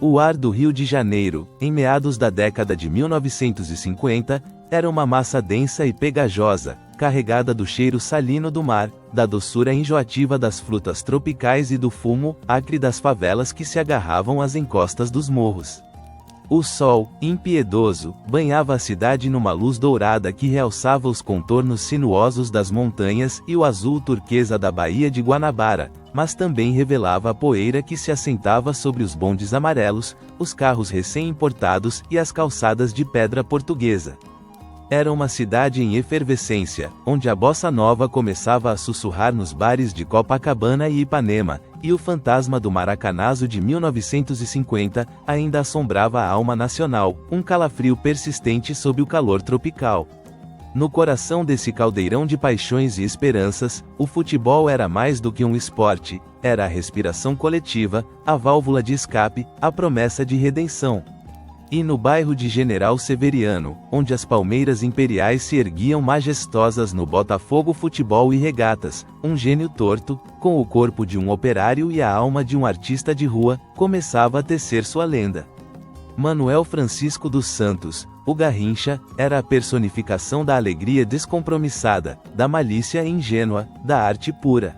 O ar do Rio de Janeiro, em meados da década de 1950, era uma massa densa e pegajosa, carregada do cheiro salino do mar, da doçura enjoativa das frutas tropicais e do fumo acre das favelas que se agarravam às encostas dos morros. O sol, impiedoso, banhava a cidade numa luz dourada que realçava os contornos sinuosos das montanhas e o azul turquesa da Baía de Guanabara, mas também revelava a poeira que se assentava sobre os bondes amarelos, os carros recém-importados e as calçadas de pedra portuguesa. Era uma cidade em efervescência, onde a bossa nova começava a sussurrar nos bares de Copacabana e Ipanema, e o fantasma do Maracanazo de 1950 ainda assombrava a alma nacional, um calafrio persistente sob o calor tropical. No coração desse caldeirão de paixões e esperanças, o futebol era mais do que um esporte, era a respiração coletiva, a válvula de escape, a promessa de redenção. E no bairro de General Severiano, onde as palmeiras imperiais se erguiam majestosas no Botafogo Futebol e Regatas, um gênio torto, com o corpo de um operário e a alma de um artista de rua, começava a tecer sua lenda. Manuel Francisco dos Santos, o Garrincha, era a personificação da alegria descompromissada, da malícia ingênua, da arte pura.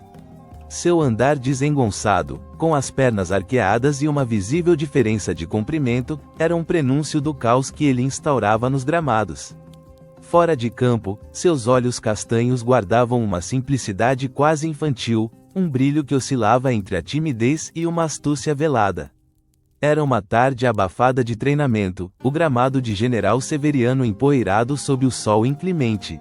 Seu andar desengonçado, com as pernas arqueadas e uma visível diferença de comprimento, era um prenúncio do caos que ele instaurava nos gramados. Fora de campo, seus olhos castanhos guardavam uma simplicidade quase infantil, um brilho que oscilava entre a timidez e uma astúcia velada. Era uma tarde abafada de treinamento, o gramado de General Severiano empoeirado sob o sol inclemente.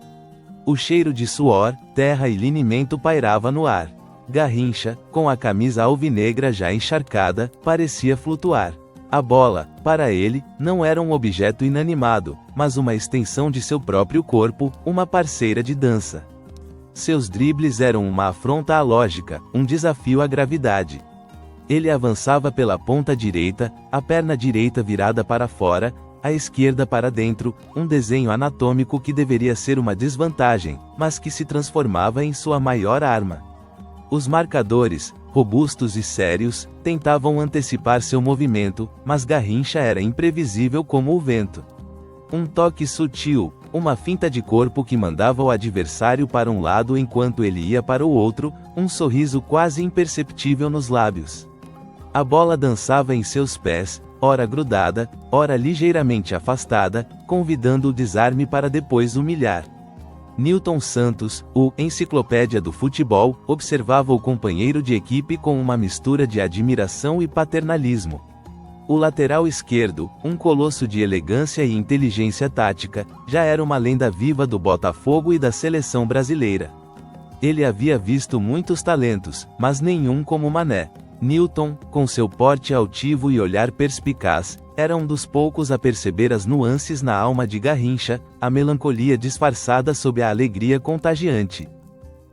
O cheiro de suor, terra e linimento pairava no ar. Garrincha, com a camisa alvinegra já encharcada, parecia flutuar. A bola, para ele, não era um objeto inanimado, mas uma extensão de seu próprio corpo, uma parceira de dança. Seus dribles eram uma afronta à lógica, um desafio à gravidade. Ele avançava pela ponta direita, a perna direita virada para fora, a esquerda para dentro, um desenho anatômico que deveria ser uma desvantagem, mas que se transformava em sua maior arma. Os marcadores, robustos e sérios, tentavam antecipar seu movimento, mas Garrincha era imprevisível como o vento. Um toque sutil, uma finta de corpo que mandava o adversário para um lado enquanto ele ia para o outro, um sorriso quase imperceptível nos lábios. A bola dançava em seus pés, ora grudada, ora ligeiramente afastada, convidando o desarme para depois humilhar. Nilton Santos, o Enciclopédia do Futebol, observava o companheiro de equipe com uma mistura de admiração e paternalismo. O lateral esquerdo, um colosso de elegância e inteligência tática, já era uma lenda viva do Botafogo e da seleção brasileira. Ele havia visto muitos talentos, mas nenhum como Mané. Nilton, com seu porte altivo e olhar perspicaz, era um dos poucos a perceber as nuances na alma de Garrincha, a melancolia disfarçada sob a alegria contagiante.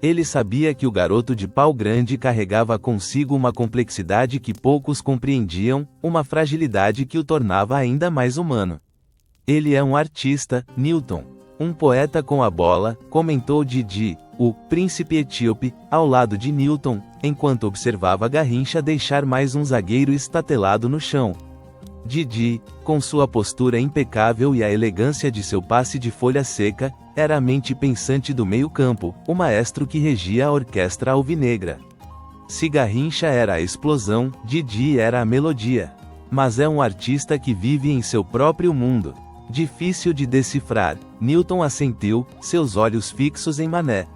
Ele sabia que o garoto de pau grande carregava consigo uma complexidade que poucos compreendiam, uma fragilidade que o tornava ainda mais humano. Ele é um artista, Nilton. Um poeta com a bola, comentou Didi, o príncipe etíope, ao lado de Nilton, enquanto observava Garrincha deixar mais um zagueiro estatelado no chão. Didi, com sua postura impecável e a elegância de seu passe de folha seca, era a mente pensante do meio-campo, o maestro que regia a orquestra alvinegra. Se Garrincha era a explosão, Didi era a melodia. Mas é um artista que vive em seu próprio mundo. Difícil de decifrar, Nilton assentiu, seus olhos fixos em Mané.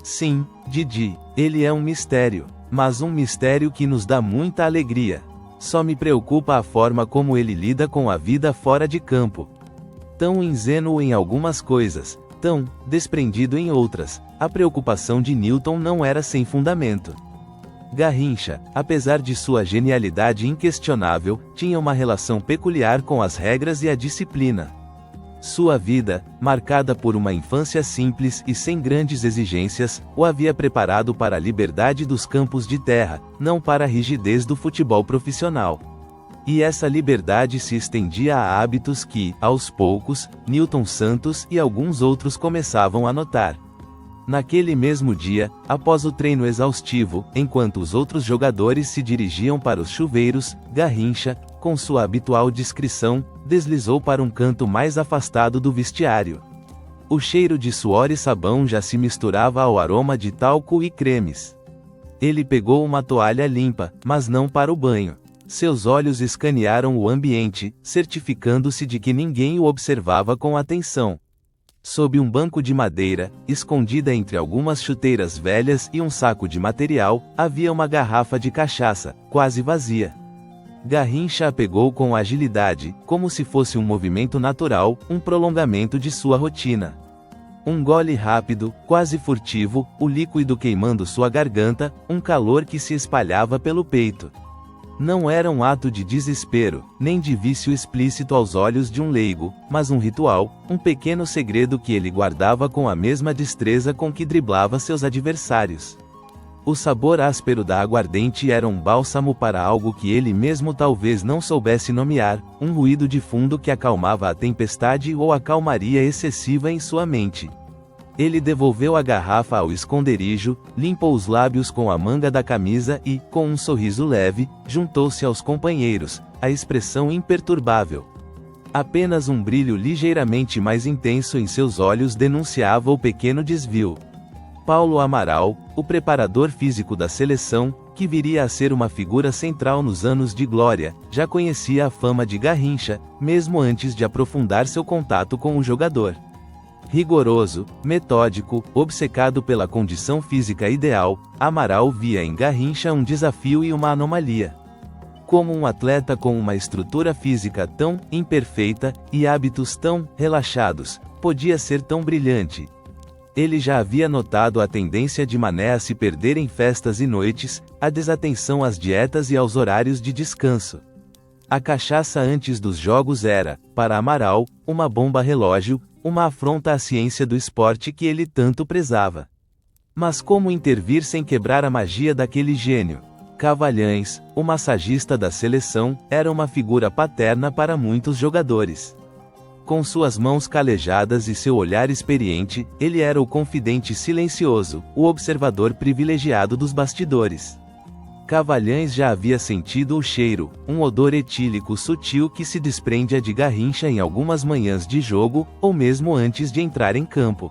Sim, Didi, ele é um mistério, mas um mistério que nos dá muita alegria. Só me preocupa a forma como ele lida com a vida fora de campo. Tão ingênuo em algumas coisas, tão desprendido em outras, a preocupação de Nilton não era sem fundamento. Garrincha, apesar de sua genialidade inquestionável, tinha uma relação peculiar com as regras e a disciplina. Sua vida, marcada por uma infância simples e sem grandes exigências, o havia preparado para a liberdade dos campos de terra, não para a rigidez do futebol profissional. E essa liberdade se estendia a hábitos que, aos poucos, Nilton Santos e alguns outros começavam a notar. Naquele mesmo dia, após o treino exaustivo, enquanto os outros jogadores se dirigiam para os chuveiros, Garrincha, com sua habitual discrição, deslizou para um canto mais afastado do vestiário. O cheiro de suor e sabão já se misturava ao aroma de talco e cremes. Ele pegou uma toalha limpa, mas não para o banho. Seus olhos escanearam o ambiente, certificando-se de que ninguém o observava com atenção. Sob um banco de madeira, escondida entre algumas chuteiras velhas e um saco de material, havia uma garrafa de cachaça, quase vazia. Garrincha a pegou com agilidade, como se fosse um movimento natural, um prolongamento de sua rotina. Um gole rápido, quase furtivo, o líquido queimando sua garganta, um calor que se espalhava pelo peito. Não era um ato de desespero, nem de vício explícito aos olhos de um leigo, mas um ritual, um pequeno segredo que ele guardava com a mesma destreza com que driblava seus adversários. O sabor áspero da aguardente era um bálsamo para algo que ele mesmo talvez não soubesse nomear, um ruído de fundo que acalmava a tempestade ou a calmaria excessiva em sua mente. Ele devolveu a garrafa ao esconderijo, limpou os lábios com a manga da camisa e, com um sorriso leve, juntou-se aos companheiros, a expressão imperturbável. Apenas um brilho ligeiramente mais intenso em seus olhos denunciava o pequeno desvio. Paulo Amaral, o preparador físico da seleção, que viria a ser uma figura central nos anos de glória, já conhecia a fama de Garrincha, mesmo antes de aprofundar seu contato com o jogador. Rigoroso, metódico, obcecado pela condição física ideal, Amaral via em Garrincha um desafio e uma anomalia. Como um atleta com uma estrutura física tão imperfeita e hábitos tão relaxados, podia ser tão brilhante? Ele já havia notado a tendência de Mané a se perder em festas e noites, a desatenção às dietas e aos horários de descanso. A cachaça antes dos jogos era, para Amaral, uma bomba-relógio, uma afronta à ciência do esporte que ele tanto prezava. Mas como intervir sem quebrar a magia daquele gênio? Cavalhães, o massagista da seleção, era uma figura paterna para muitos jogadores. Com suas mãos calejadas e seu olhar experiente, ele era o confidente silencioso, o observador privilegiado dos bastidores. Cavalhães já havia sentido o cheiro, um odor etílico sutil que se desprendia de Garrincha em algumas manhãs de jogo, ou mesmo antes de entrar em campo.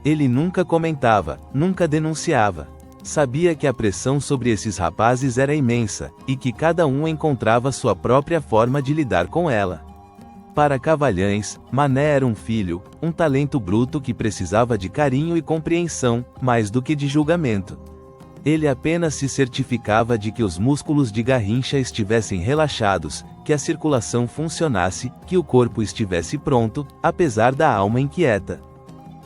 Ele nunca comentava, nunca denunciava. Sabia que a pressão sobre esses rapazes era imensa, e que cada um encontrava sua própria forma de lidar com ela. Para Cavalhães, Mané era um filho, um talento bruto que precisava de carinho e compreensão, mais do que de julgamento. Ele apenas se certificava de que os músculos de Garrincha estivessem relaxados, que a circulação funcionasse, que o corpo estivesse pronto, apesar da alma inquieta.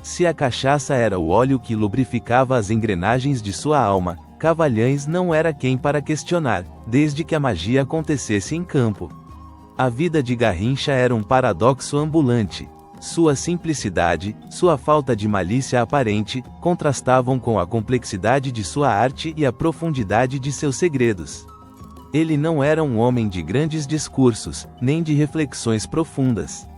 Se a cachaça era o óleo que lubrificava as engrenagens de sua alma, Cavalhães não era quem para questionar, desde que a magia acontecesse em campo. A vida de Garrincha era um paradoxo ambulante. Sua simplicidade, sua falta de malícia aparente, contrastavam com a complexidade de sua arte e a profundidade de seus segredos. Ele não era um homem de grandes discursos, nem de reflexões profundas.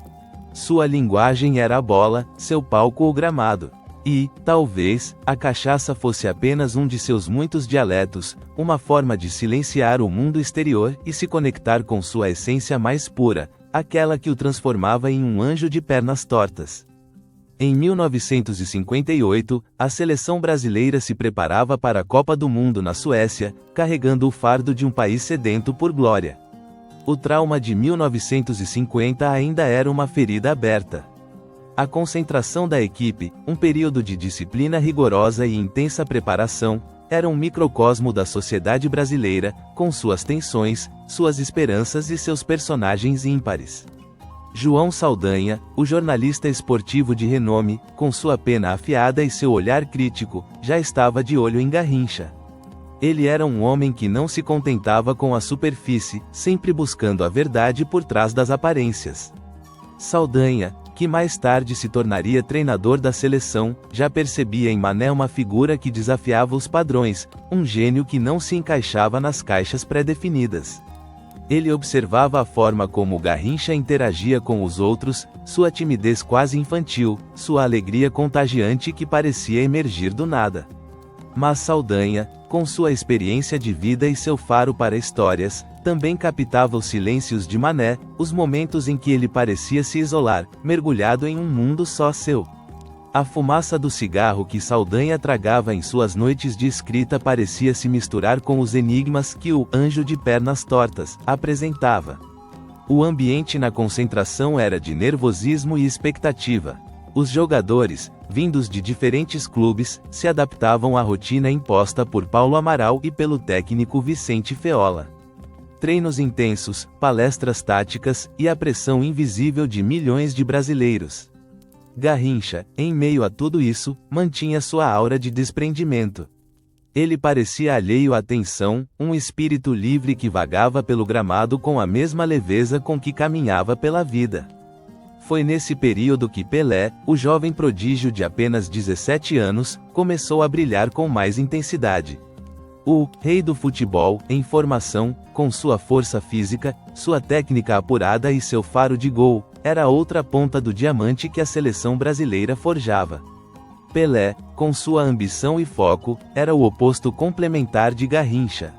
Sua linguagem era a bola, seu palco o gramado. E, talvez, a cachaça fosse apenas um de seus muitos dialetos, uma forma de silenciar o mundo exterior e se conectar com sua essência mais pura, aquela que o transformava em um anjo de pernas tortas. Em 1958, a seleção brasileira se preparava para a Copa do Mundo na Suécia, carregando o fardo de um país sedento por glória. O trauma de 1950 ainda era uma ferida aberta. A concentração da equipe, um período de disciplina rigorosa e intensa preparação, era um microcosmo da sociedade brasileira, com suas tensões, suas esperanças e seus personagens ímpares. João Saldanha, o jornalista esportivo de renome, com sua pena afiada e seu olhar crítico, já estava de olho em Garrincha. Ele era um homem que não se contentava com a superfície, sempre buscando a verdade por trás das aparências. Saldanha, que mais tarde se tornaria treinador da seleção, já percebia em Mané uma figura que desafiava os padrões, um gênio que não se encaixava nas caixas pré-definidas. Ele observava a forma como Garrincha interagia com os outros, sua timidez quase infantil, sua alegria contagiante que parecia emergir do nada. Mas Saldanha, com sua experiência de vida e seu faro para histórias, Também captava os silêncios de Mané, os momentos em que ele parecia se isolar, mergulhado em um mundo só seu. A fumaça do cigarro que Saldanha tragava em suas noites de escrita parecia se misturar com os enigmas que o anjo de pernas tortas apresentava. O ambiente na concentração era de nervosismo e expectativa. Os jogadores, vindos de diferentes clubes, se adaptavam à rotina imposta por Paulo Amaral e pelo técnico Vicente Feola. Treinos intensos, palestras táticas e a pressão invisível de milhões de brasileiros. Garrincha, em meio a tudo isso, mantinha sua aura de desprendimento. Ele parecia alheio à tensão, um espírito livre que vagava pelo gramado com a mesma leveza com que caminhava pela vida. Foi nesse período que Pelé, o jovem prodígio de apenas 17 anos, começou a brilhar com mais intensidade. O rei do futebol, em formação, com sua força física, sua técnica apurada e seu faro de gol, era outra ponta do diamante que a seleção brasileira forjava. Pelé, com sua ambição e foco, era o oposto complementar de Garrincha.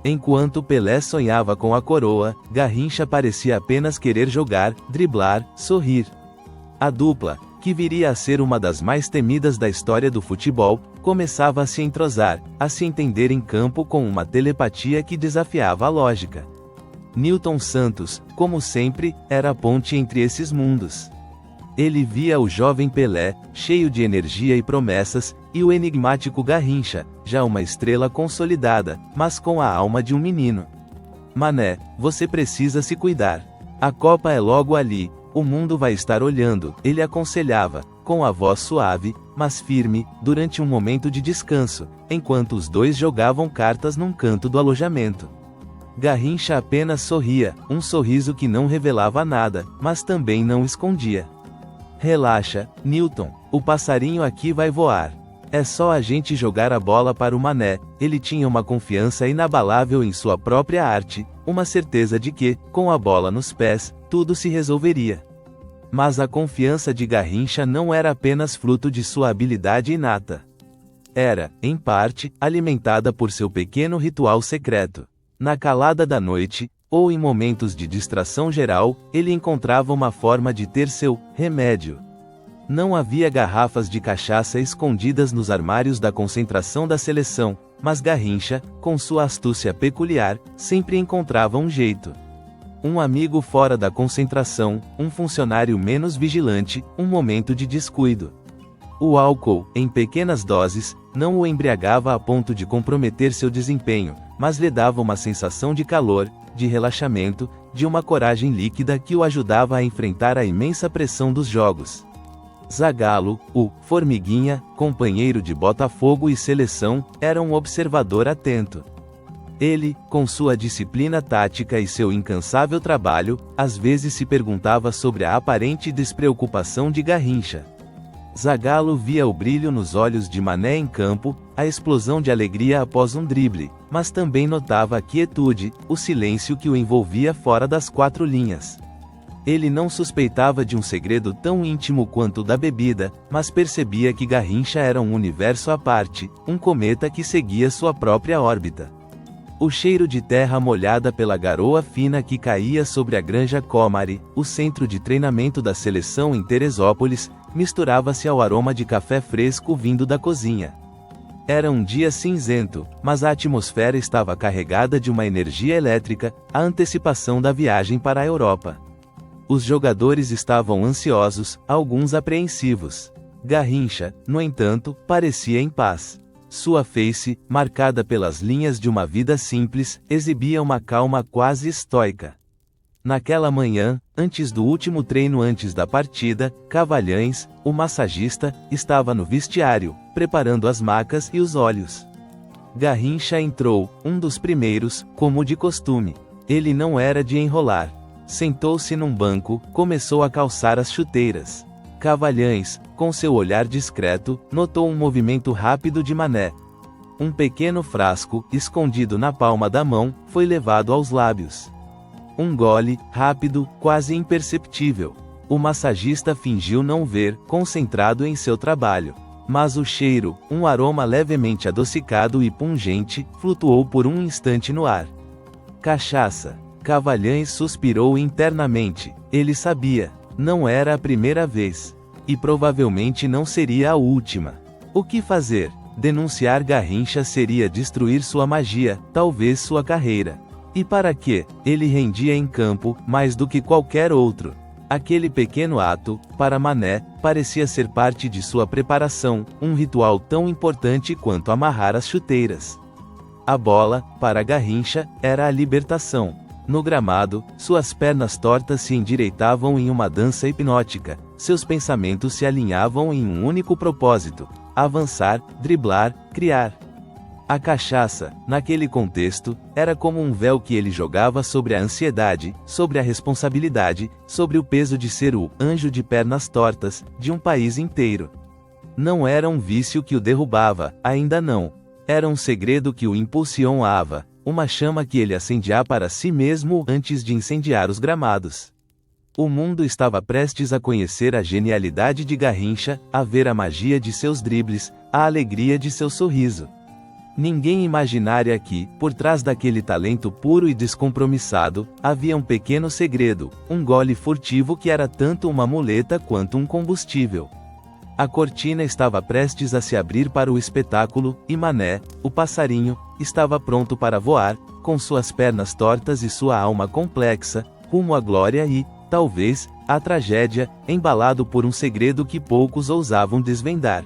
Enquanto Pelé sonhava com a coroa, Garrincha parecia apenas querer jogar, driblar, sorrir. A dupla, que viria a ser uma das mais temidas da história do futebol, começava a se entrosar, a se entender em campo com uma telepatia que desafiava a lógica. Nilton Santos, como sempre, era a ponte entre esses mundos. Ele via o jovem Pelé, cheio de energia e promessas, e o enigmático Garrincha, já uma estrela consolidada, mas com a alma de um menino. Mané, você precisa se cuidar. A Copa é logo ali, o mundo vai estar olhando, ele aconselhava, com a voz suave, mas firme, durante um momento de descanso, enquanto os dois jogavam cartas num canto do alojamento. Garrincha apenas sorria, um sorriso que não revelava nada, mas também não escondia. Relaxa, Nilton, o passarinho aqui vai voar. É só a gente jogar a bola para o Mané. Ele tinha uma confiança inabalável em sua própria arte, uma certeza de que, com a bola nos pés, tudo se resolveria. Mas a confiança de Garrincha não era apenas fruto de sua habilidade inata. Era, em parte, alimentada por seu pequeno ritual secreto. Na calada da noite, ou em momentos de distração geral, ele encontrava uma forma de ter seu remédio. Não havia garrafas de cachaça escondidas nos armários da concentração da seleção, mas Garrincha, com sua astúcia peculiar, sempre encontrava um jeito. Um amigo fora da concentração, um funcionário menos vigilante, um momento de descuido. O álcool, em pequenas doses, não o embriagava a ponto de comprometer seu desempenho, mas lhe dava uma sensação de calor, de relaxamento, de uma coragem líquida que o ajudava a enfrentar a imensa pressão dos jogos. Zagallo, o Formiguinha, companheiro de Botafogo e seleção, era um observador atento. Ele, com sua disciplina tática e seu incansável trabalho, às vezes se perguntava sobre a aparente despreocupação de Garrincha. Zagallo via o brilho nos olhos de Mané em campo, a explosão de alegria após um drible, mas também notava a quietude, o silêncio que o envolvia fora das quatro linhas. Ele não suspeitava de um segredo tão íntimo quanto o da bebida, mas percebia que Garrincha era um universo à parte, um cometa que seguia sua própria órbita. O cheiro de terra molhada pela garoa fina que caía sobre a Granja Comari, o centro de treinamento da seleção em Teresópolis, misturava-se ao aroma de café fresco vindo da cozinha. Era um dia cinzento, mas a atmosfera estava carregada de uma energia elétrica, a antecipação da viagem para a Europa. Os jogadores estavam ansiosos, alguns apreensivos. Garrincha, no entanto, parecia em paz. Sua face, marcada pelas linhas de uma vida simples, exibia uma calma quase estoica. Naquela manhã, antes do último treino antes da partida, Cavalhães, o massagista, estava no vestiário, preparando as macas e os óleos. Garrincha entrou, um dos primeiros, como de costume. Ele não era de enrolar. Sentou-se num banco, começou a calçar as chuteiras. Cavalhães, com seu olhar discreto, notou um movimento rápido de Mané. Um pequeno frasco, escondido na palma da mão, foi levado aos lábios. Um gole, rápido, quase imperceptível. O massagista fingiu não ver, concentrado em seu trabalho. Mas o cheiro, um aroma levemente adocicado e pungente, flutuou por um instante no ar. Cachaça. Cavalhães suspirou internamente. Ele sabia. Não era a primeira vez. E provavelmente não seria a última. O que fazer? Denunciar Garrincha seria destruir sua magia, talvez sua carreira. E para quê? Ele rendia em campo, mais do que qualquer outro. Aquele pequeno ato, para Mané, parecia ser parte de sua preparação, um ritual tão importante quanto amarrar as chuteiras. A bola, para Garrincha, era a libertação. No gramado, suas pernas tortas se endireitavam em uma dança hipnótica, seus pensamentos se alinhavam em um único propósito: avançar, driblar, criar. A cachaça, naquele contexto, era como um véu que ele jogava sobre a ansiedade, sobre a responsabilidade, sobre o peso de ser o anjo de pernas tortas de um país inteiro. Não era um vício que o derrubava, ainda não. Era um segredo que o impulsionava, uma chama que ele acendia para si mesmo antes de incendiar os gramados. O mundo estava prestes a conhecer a genialidade de Garrincha, a ver a magia de seus dribles, a alegria de seu sorriso. Ninguém imaginaria que, por trás daquele talento puro e descompromissado, havia um pequeno segredo, um gole furtivo que era tanto uma muleta quanto um combustível. A cortina estava prestes a se abrir para o espetáculo, e Mané, o passarinho, estava pronto para voar, com suas pernas tortas e sua alma complexa, rumo à glória e, talvez, à tragédia, embalado por um segredo que poucos ousavam desvendar.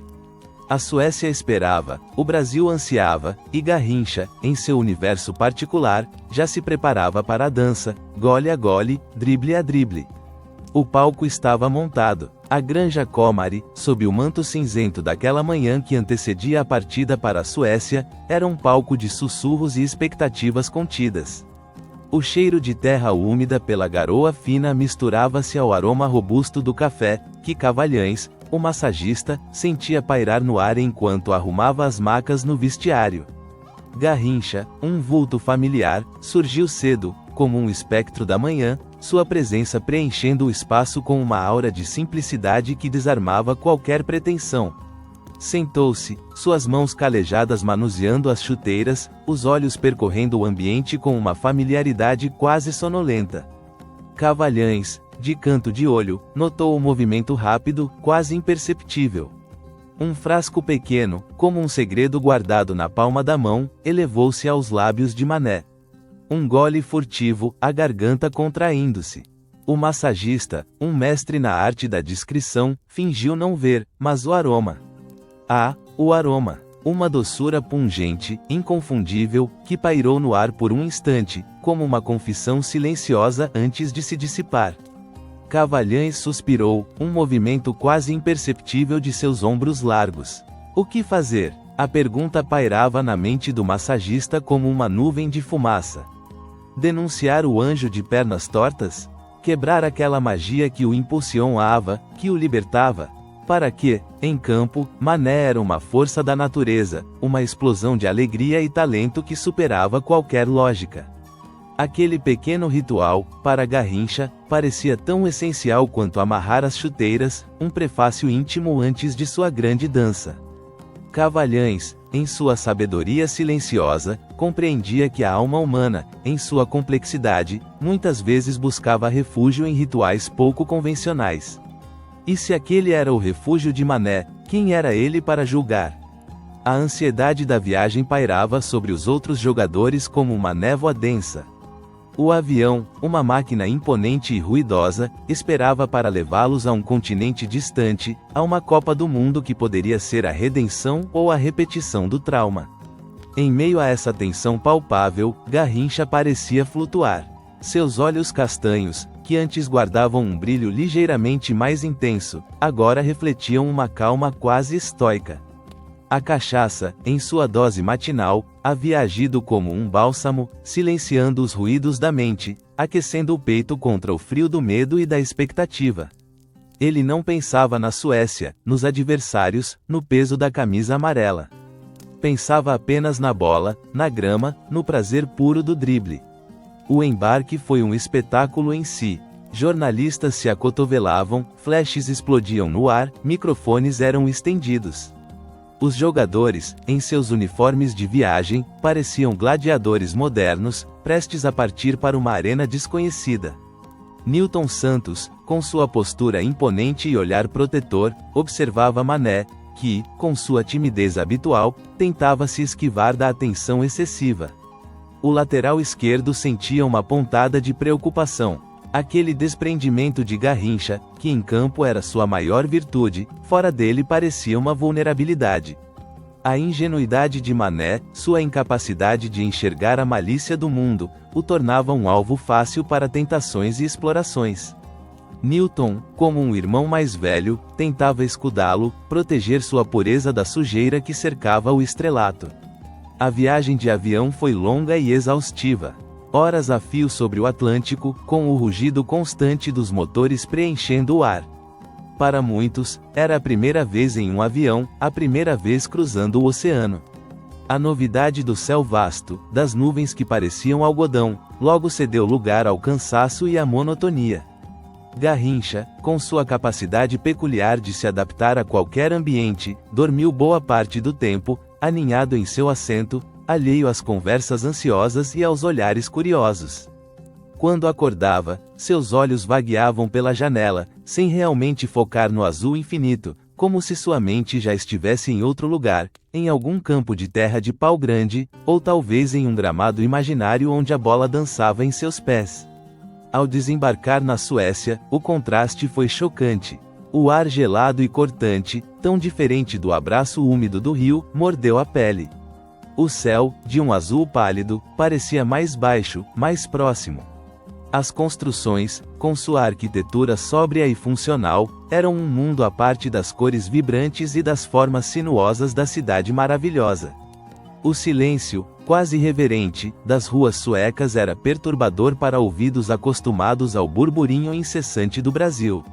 A Suécia esperava, o Brasil ansiava, e Garrincha, em seu universo particular, já se preparava para a dança, gole a gole, drible a drible. O palco estava montado. A Granja Comari, sob o manto cinzento daquela manhã que antecedia a partida para a Suécia, era um palco de sussurros e expectativas contidas. O cheiro de terra úmida pela garoa fina misturava-se ao aroma robusto do café, que Cavalhães, o massagista, sentia pairar no ar enquanto arrumava as macas no vestiário. Garrincha, um vulto familiar, surgiu cedo, como um espectro da manhã, sua presença preenchendo o espaço com uma aura de simplicidade que desarmava qualquer pretensão. Sentou-se, suas mãos calejadas manuseando as chuteiras, os olhos percorrendo o ambiente com uma familiaridade quase sonolenta. Cavalhães, de canto de olho, notou o movimento rápido, quase imperceptível. Um frasco pequeno, como um segredo guardado na palma da mão, elevou-se aos lábios de Mané. Um gole furtivo, a garganta contraindo-se. O massagista, um mestre na arte da discrição, fingiu não ver, mas o aroma. Ah, o aroma. Uma doçura pungente, inconfundível, que pairou no ar por um instante, como uma confissão silenciosa antes de se dissipar. Cavalhães suspirou, um movimento quase imperceptível de seus ombros largos. O que fazer? A pergunta pairava na mente do massagista como uma nuvem de fumaça. Denunciar o anjo de pernas tortas? Quebrar aquela magia que o impulsionava, que o libertava? Para que, em campo, Mané era uma força da natureza, uma explosão de alegria e talento que superava qualquer lógica. Aquele pequeno ritual, para Garrincha, parecia tão essencial quanto amarrar as chuteiras, um prefácio íntimo antes de sua grande dança. Cavalhães, em sua sabedoria silenciosa, compreendia que a alma humana, em sua complexidade, muitas vezes buscava refúgio em rituais pouco convencionais. E se aquele era o refúgio de Mané, quem era ele para julgar? A ansiedade da viagem pairava sobre os outros jogadores como uma névoa densa. O avião, uma máquina imponente e ruidosa, esperava para levá-los a um continente distante, a uma Copa do Mundo que poderia ser a redenção ou a repetição do trauma. Em meio a essa tensão palpável, Garrincha parecia flutuar. Seus olhos castanhos, que antes guardavam um brilho ligeiramente mais intenso, agora refletiam uma calma quase estoica. A cachaça, em sua dose matinal, havia agido como um bálsamo, silenciando os ruídos da mente, aquecendo o peito contra o frio do medo e da expectativa. Ele não pensava na Suécia, nos adversários, no peso da camisa amarela. Pensava apenas na bola, na grama, no prazer puro do drible. O embarque foi um espetáculo em si. Jornalistas se acotovelavam, flashes explodiam no ar, microfones eram estendidos. Os jogadores, em seus uniformes de viagem, pareciam gladiadores modernos, prestes a partir para uma arena desconhecida. Nilton Santos, com sua postura imponente e olhar protetor, observava Mané, que, com sua timidez habitual, tentava se esquivar da atenção excessiva. O lateral esquerdo sentia uma pontada de preocupação. Aquele desprendimento de Garrincha, que em campo era sua maior virtude, fora dele parecia uma vulnerabilidade. A ingenuidade de Mané, sua incapacidade de enxergar a malícia do mundo, o tornava um alvo fácil para tentações e explorações. Nilton, como um irmão mais velho, tentava escudá-lo, proteger sua pureza da sujeira que cercava o estrelato. A viagem de avião foi longa e exaustiva. Horas a fio sobre o Atlântico, com o rugido constante dos motores preenchendo o ar. Para muitos, era a primeira vez em um avião, a primeira vez cruzando o oceano. A novidade do céu vasto, das nuvens que pareciam algodão, logo cedeu lugar ao cansaço e à monotonia. Garrincha, com sua capacidade peculiar de se adaptar a qualquer ambiente, dormiu boa parte do tempo, aninhado em seu assento, alheio às conversas ansiosas e aos olhares curiosos. Quando acordava, seus olhos vagueavam pela janela, sem realmente focar no azul infinito, como se sua mente já estivesse em outro lugar, em algum campo de terra de pau grande, ou talvez em um gramado imaginário onde a bola dançava em seus pés. Ao desembarcar na Suécia, o contraste foi chocante. O ar gelado e cortante, tão diferente do abraço úmido do rio, mordeu a pele. O céu, de um azul pálido, parecia mais baixo, mais próximo. As construções, com sua arquitetura sóbria e funcional, eram um mundo à parte das cores vibrantes e das formas sinuosas da cidade maravilhosa. O silêncio, quase reverente, das ruas suecas era perturbador para ouvidos acostumados ao burburinho incessante do Brasil.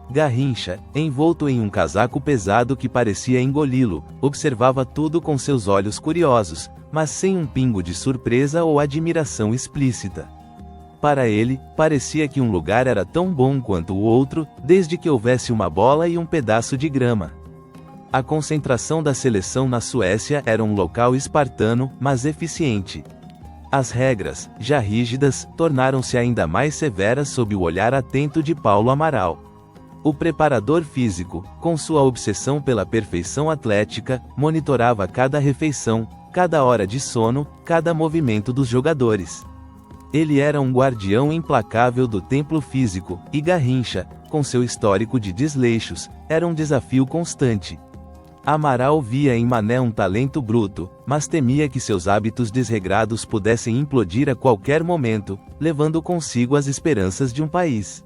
Garrincha, envolto em um casaco pesado que parecia engoli-lo, observava tudo com seus olhos curiosos, mas sem um pingo de surpresa ou admiração explícita. Para ele, parecia que um lugar era tão bom quanto o outro, desde que houvesse uma bola e um pedaço de grama. A concentração da seleção na Suécia era um local espartano, mas eficiente. As regras, já rígidas, tornaram-se ainda mais severas sob o olhar atento de Paulo Amaral. O preparador físico, com sua obsessão pela perfeição atlética, monitorava cada refeição, cada hora de sono, cada movimento dos jogadores. Ele era um guardião implacável do templo físico, e Garrincha, com seu histórico de desleixos, era um desafio constante. Amaral via em Mané um talento bruto, mas temia que seus hábitos desregrados pudessem implodir a qualquer momento, levando consigo as esperanças de um país.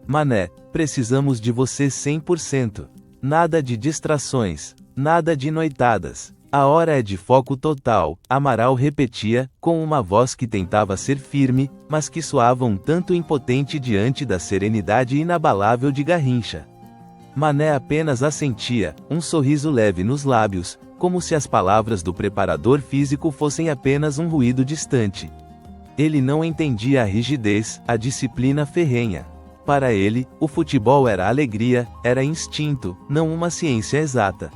Mané, precisamos de você 100%. Nada de distrações, nada de noitadas. A hora é de foco total, Amaral repetia, com uma voz que tentava ser firme, mas que soava um tanto impotente diante da serenidade inabalável de Garrincha. Mané apenas assentia, um sorriso leve nos lábios, como se as palavras do preparador físico fossem apenas um ruído distante. Ele não entendia a rigidez, a disciplina ferrenha. Para ele, o futebol era alegria, era instinto, não uma ciência exata.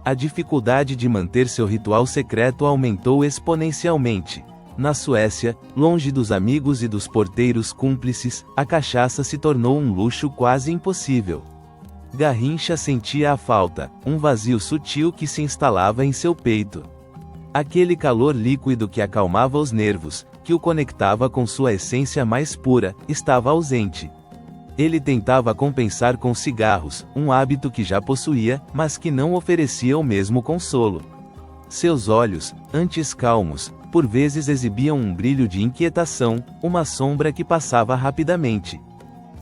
A dificuldade de manter seu ritual secreto aumentou exponencialmente. Na Suécia, longe dos amigos e dos porteiros cúmplices, a cachaça se tornou um luxo quase impossível. Garrincha sentia a falta, um vazio sutil que se instalava em seu peito. Aquele calor líquido que acalmava os nervos, que o conectava com sua essência mais pura, estava ausente. Ele tentava compensar com cigarros, um hábito que já possuía, mas que não oferecia o mesmo consolo. Seus olhos, antes calmos, por vezes exibiam um brilho de inquietação, uma sombra que passava rapidamente.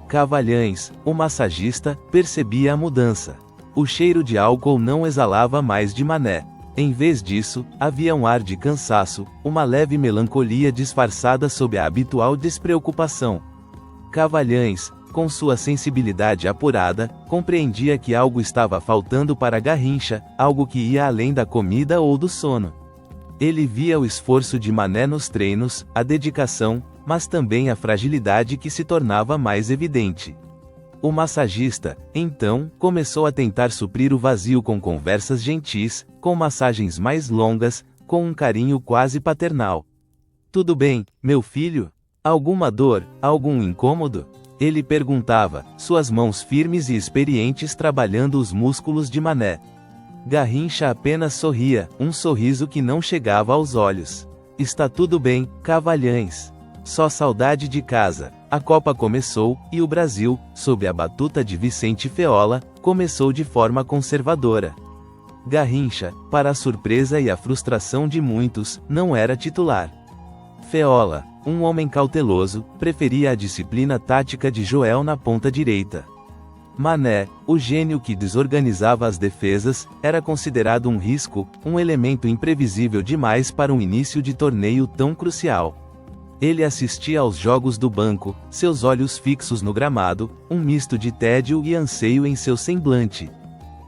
Cavalhães, o massagista, percebia a mudança. O cheiro de álcool não exalava mais de Mané. Em vez disso, havia um ar de cansaço, uma leve melancolia disfarçada sob a habitual despreocupação. Cavalhães, com sua sensibilidade apurada, compreendia que algo estava faltando para Garrincha, algo que ia além da comida ou do sono. Ele via o esforço de Mané nos treinos, a dedicação, mas também a fragilidade que se tornava mais evidente. O massagista, então, começou a tentar suprir o vazio com conversas gentis, com massagens mais longas, com um carinho quase paternal. Tudo bem, meu filho? Alguma dor, algum incômodo? Ele perguntava, suas mãos firmes e experientes trabalhando os músculos de Mané. Garrincha apenas sorria, um sorriso que não chegava aos olhos. Está tudo bem, cavalhães. Só saudade de casa. A Copa começou, e o Brasil, sob a batuta de Vicente Feola, começou de forma conservadora. Garrincha, para a surpresa e a frustração de muitos, não era titular. Feola, um homem cauteloso, preferia a disciplina tática de Joel na ponta direita. Mané, o gênio que desorganizava as defesas, era considerado um risco, um elemento imprevisível demais para um início de torneio tão crucial. Ele assistia aos jogos do banco, seus olhos fixos no gramado, um misto de tédio e anseio em seu semblante.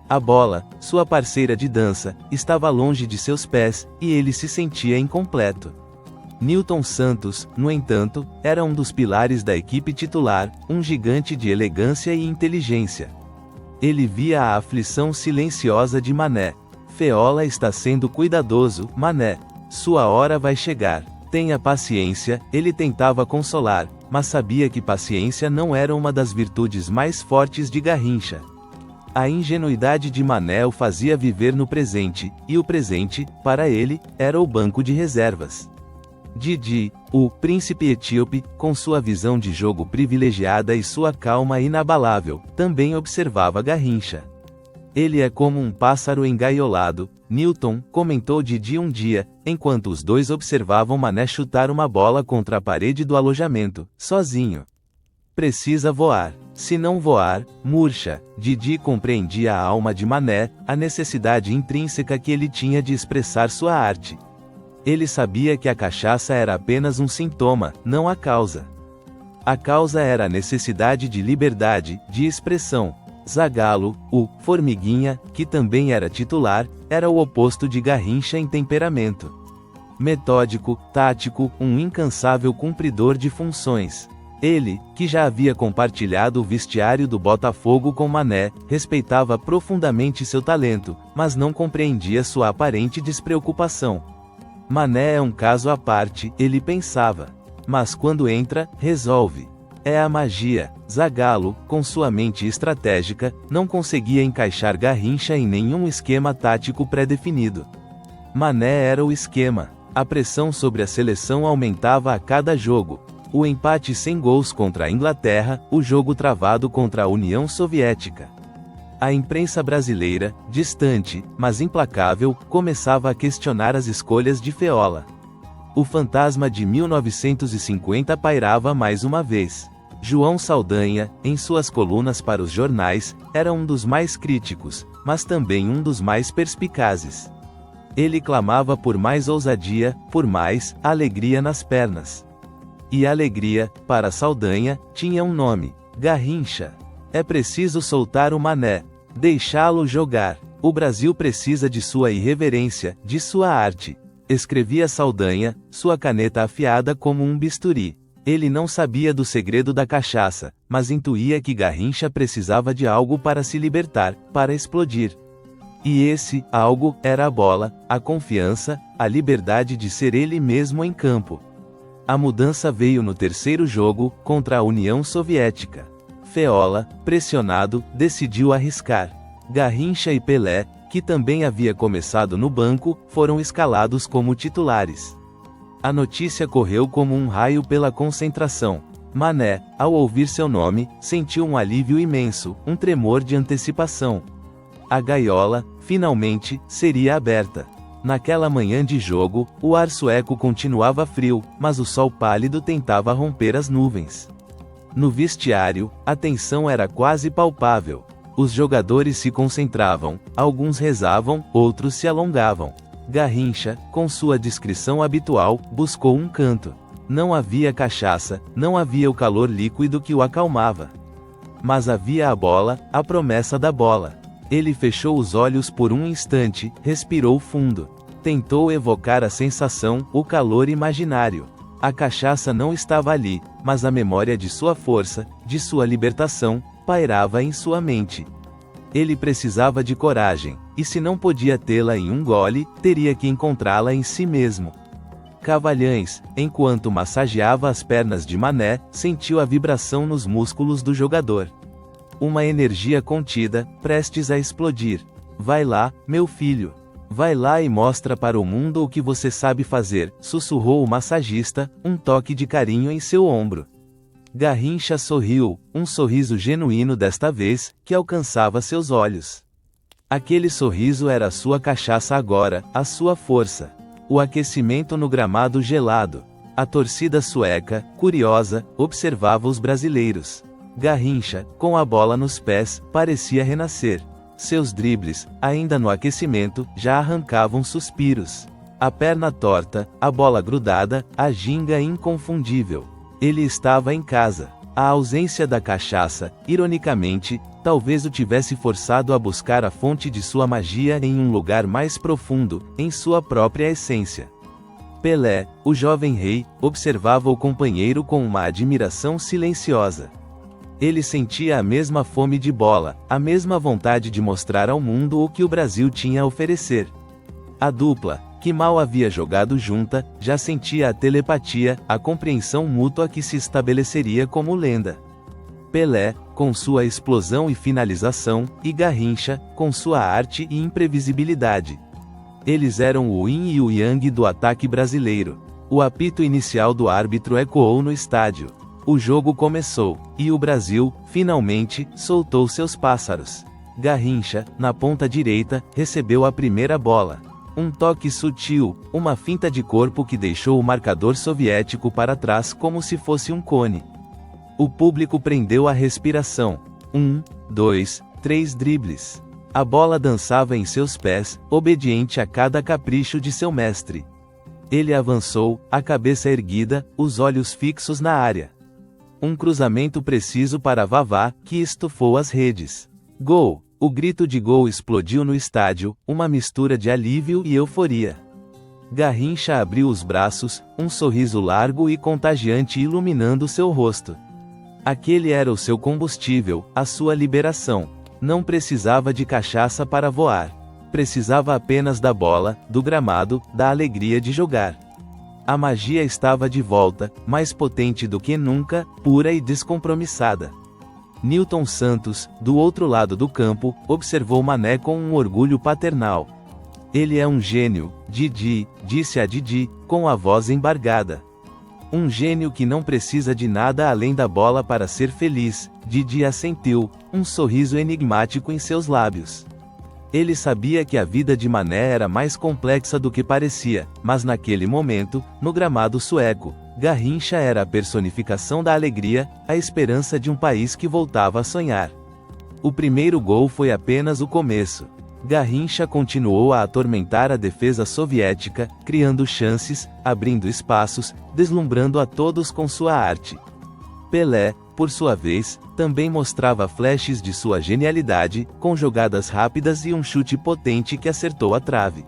A bola, sua parceira de dança, estava longe de seus pés, e ele se sentia incompleto. Nilton Santos, no entanto, era um dos pilares da equipe titular, um gigante de elegância e inteligência. Ele via a aflição silenciosa de Mané. Feola está sendo cuidadoso, Mané. Sua hora vai chegar. Tenha paciência, ele tentava consolar, mas sabia que paciência não era uma das virtudes mais fortes de Garrincha. A ingenuidade de Mané o fazia viver no presente, e o presente, para ele, era o banco de reservas. Didi, o príncipe etíope, com sua visão de jogo privilegiada e sua calma inabalável, também observava Garrincha. Ele é como um pássaro engaiolado, Newton, comentou Didi um dia, enquanto os dois observavam Mané chutar uma bola contra a parede do alojamento, sozinho. Precisa voar. Se não voar, murcha. Didi compreendia a alma de Mané, a necessidade intrínseca que ele tinha de expressar sua arte. Ele sabia que a cachaça era apenas um sintoma, não a causa. A causa era a necessidade de liberdade, de expressão. Zagallo, o Formiguinha, que também era titular, era o oposto de Garrincha em temperamento. Metódico, tático, um incansável cumpridor de funções. Ele, que já havia compartilhado o vestiário do Botafogo com Mané, respeitava profundamente seu talento, mas não compreendia sua aparente despreocupação. Mané é um caso à parte, ele pensava. Mas quando entra, resolve. É a magia. Zagallo, com sua mente estratégica, não conseguia encaixar Garrincha em nenhum esquema tático pré-definido. Mané era o esquema. A pressão sobre a seleção aumentava a cada jogo. O empate sem gols contra a Inglaterra, o jogo travado contra a União Soviética. A imprensa brasileira, distante, mas implacável, começava a questionar as escolhas de Feola. O fantasma de 1950 pairava mais uma vez. João Saldanha, em suas colunas para os jornais, era um dos mais críticos, mas também um dos mais perspicazes. Ele clamava por mais ousadia, por mais alegria nas pernas. E alegria, para Saldanha, tinha um nome: Garrincha. É preciso soltar o Mané, deixá-lo jogar. O Brasil precisa de sua irreverência, de sua arte. Escrevia Saldanha, sua caneta afiada como um bisturi. Ele não sabia do segredo da cachaça, mas intuía que Garrincha precisava de algo para se libertar, para explodir. E esse algo era a bola, a confiança, a liberdade de ser ele mesmo em campo. A mudança veio no terceiro jogo, contra a União Soviética. Feola, pressionado, decidiu arriscar. Garrincha e Pelé, que também havia começado no banco, foram escalados como titulares. A notícia correu como um raio pela concentração. Mané, ao ouvir seu nome, sentiu um alívio imenso, um tremor de antecipação. A gaiola, finalmente, seria aberta. Naquela manhã de jogo, o ar sueco continuava frio, mas o sol pálido tentava romper as nuvens. No vestiário, a tensão era quase palpável. Os jogadores se concentravam, alguns rezavam, outros se alongavam. Garrincha, com sua discrição habitual, buscou um canto. Não havia cachaça, não havia o calor líquido que o acalmava. Mas havia a bola, a promessa da bola. Ele fechou os olhos por um instante, respirou fundo. Tentou evocar a sensação, o calor imaginário. A cachaça não estava ali, mas a memória de sua força, de sua libertação, pairava em sua mente. Ele precisava de coragem, e se não podia tê-la em um gole, teria que encontrá-la em si mesmo. Cavalhães, enquanto massageava as pernas de Mané, sentiu a vibração nos músculos do jogador. Uma energia contida, prestes a explodir. Vai lá, meu filho. Vai lá e mostra para o mundo o que você sabe fazer, sussurrou o massagista, um toque de carinho em seu ombro. Garrincha sorriu, um sorriso genuíno desta vez, que alcançava seus olhos. Aquele sorriso era a sua cachaça agora, a sua força. O aquecimento no gramado gelado. A torcida sueca, curiosa, observava os brasileiros. Garrincha, com a bola nos pés, parecia renascer. Seus dribles, ainda no aquecimento, já arrancavam suspiros. A perna torta, a bola grudada, a ginga inconfundível. Ele estava em casa. A ausência da cachaça, ironicamente, talvez o tivesse forçado a buscar a fonte de sua magia em um lugar mais profundo, em sua própria essência. Pelé, o jovem rei, observava o companheiro com uma admiração silenciosa. Ele sentia a mesma fome de bola, a mesma vontade de mostrar ao mundo o que o Brasil tinha a oferecer. A dupla, que mal havia jogado junta, já sentia a telepatia, a compreensão mútua que se estabeleceria como lenda. Pelé, com sua explosão e finalização, e Garrincha, com sua arte e imprevisibilidade. Eles eram o yin e o yang do ataque brasileiro. O apito inicial do árbitro ecoou no estádio. O jogo começou, e o Brasil, finalmente, soltou seus pássaros. Garrincha, na ponta direita, recebeu a primeira bola. Um toque sutil, uma finta de corpo que deixou o marcador soviético para trás como se fosse um cone. O público prendeu a respiração. 1, 2, 3 dribles. A bola dançava em seus pés, obediente a cada capricho de seu mestre. Ele avançou, a cabeça erguida, os olhos fixos na área. Um cruzamento preciso para Vavá, que estufou as redes. Gol! O grito de gol explodiu no estádio, uma mistura de alívio e euforia. Garrincha abriu os braços, um sorriso largo e contagiante iluminando seu rosto. Aquele era o seu combustível, a sua liberação. Não precisava de cachaça para voar. Precisava apenas da bola, do gramado, da alegria de jogar. A magia estava de volta, mais potente do que nunca, pura e descompromissada. Nilton Santos, do outro lado do campo, observou Mané com um orgulho paternal. Ele é um gênio, Didi, disse a Didi, com a voz embargada. Um gênio que não precisa de nada além da bola para ser feliz, Didi assentiu, um sorriso enigmático em seus lábios. Ele sabia que a vida de Mané era mais complexa do que parecia, mas naquele momento, no gramado sueco, Garrincha era a personificação da alegria, a esperança de um país que voltava a sonhar. O primeiro gol foi apenas o começo. Garrincha continuou a atormentar a defesa soviética, criando chances, abrindo espaços, deslumbrando a todos com sua arte. Pelé, por sua vez, também mostrava flashes de sua genialidade, com jogadas rápidas e um chute potente que acertou a trave.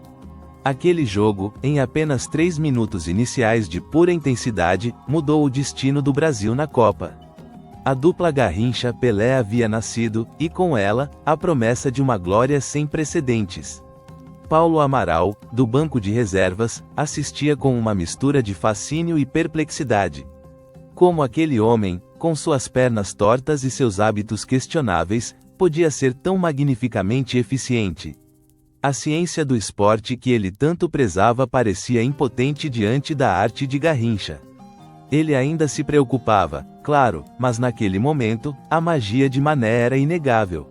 Aquele jogo, em apenas 3 minutos iniciais de pura intensidade, mudou o destino do Brasil na Copa. A dupla Garrincha-Pelé havia nascido, e com ela, a promessa de uma glória sem precedentes. Paulo Amaral, do banco de reservas, assistia com uma mistura de fascínio e perplexidade. Como aquele homem, com suas pernas tortas e seus hábitos questionáveis, podia ser tão magnificamente eficiente? A ciência do esporte que ele tanto prezava parecia impotente diante da arte de Garrincha. Ele ainda se preocupava, claro, mas naquele momento, a magia de Mané era inegável.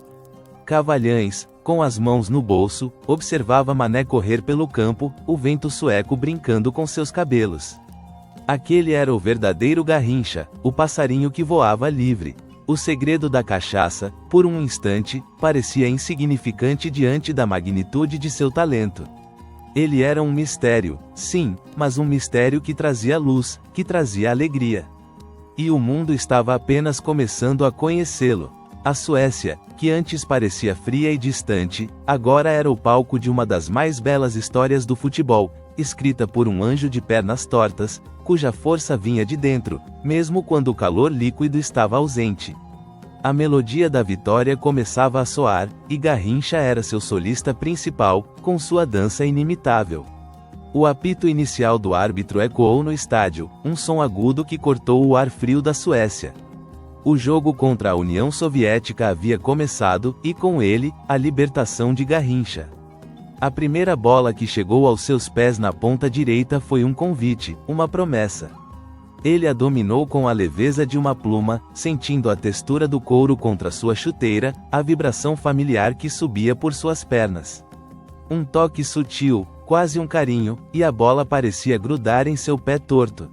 Cavalhães, com as mãos no bolso, observava Mané correr pelo campo, o vento sueco brincando com seus cabelos. Aquele era o verdadeiro Garrincha, o passarinho que voava livre. O segredo da cachaça, por um instante, parecia insignificante diante da magnitude de seu talento. Ele era um mistério, sim, mas um mistério que trazia luz, que trazia alegria. E o mundo estava apenas começando a conhecê-lo. A Suécia, que antes parecia fria e distante, agora era o palco de uma das mais belas histórias do futebol, escrita por um anjo de pernas tortas, cuja força vinha de dentro, mesmo quando o calor líquido estava ausente. A melodia da vitória começava a soar, e Garrincha era seu solista principal, com sua dança inimitável. O apito inicial do árbitro ecoou no estádio, um som agudo que cortou o ar frio da Suécia. O jogo contra a União Soviética havia começado, e com ele, a libertação de Garrincha. A primeira bola que chegou aos seus pés na ponta direita foi um convite, uma promessa. Ele a dominou com a leveza de uma pluma, sentindo a textura do couro contra sua chuteira, a vibração familiar que subia por suas pernas. Um toque sutil, quase um carinho, e a bola parecia grudar em seu pé torto.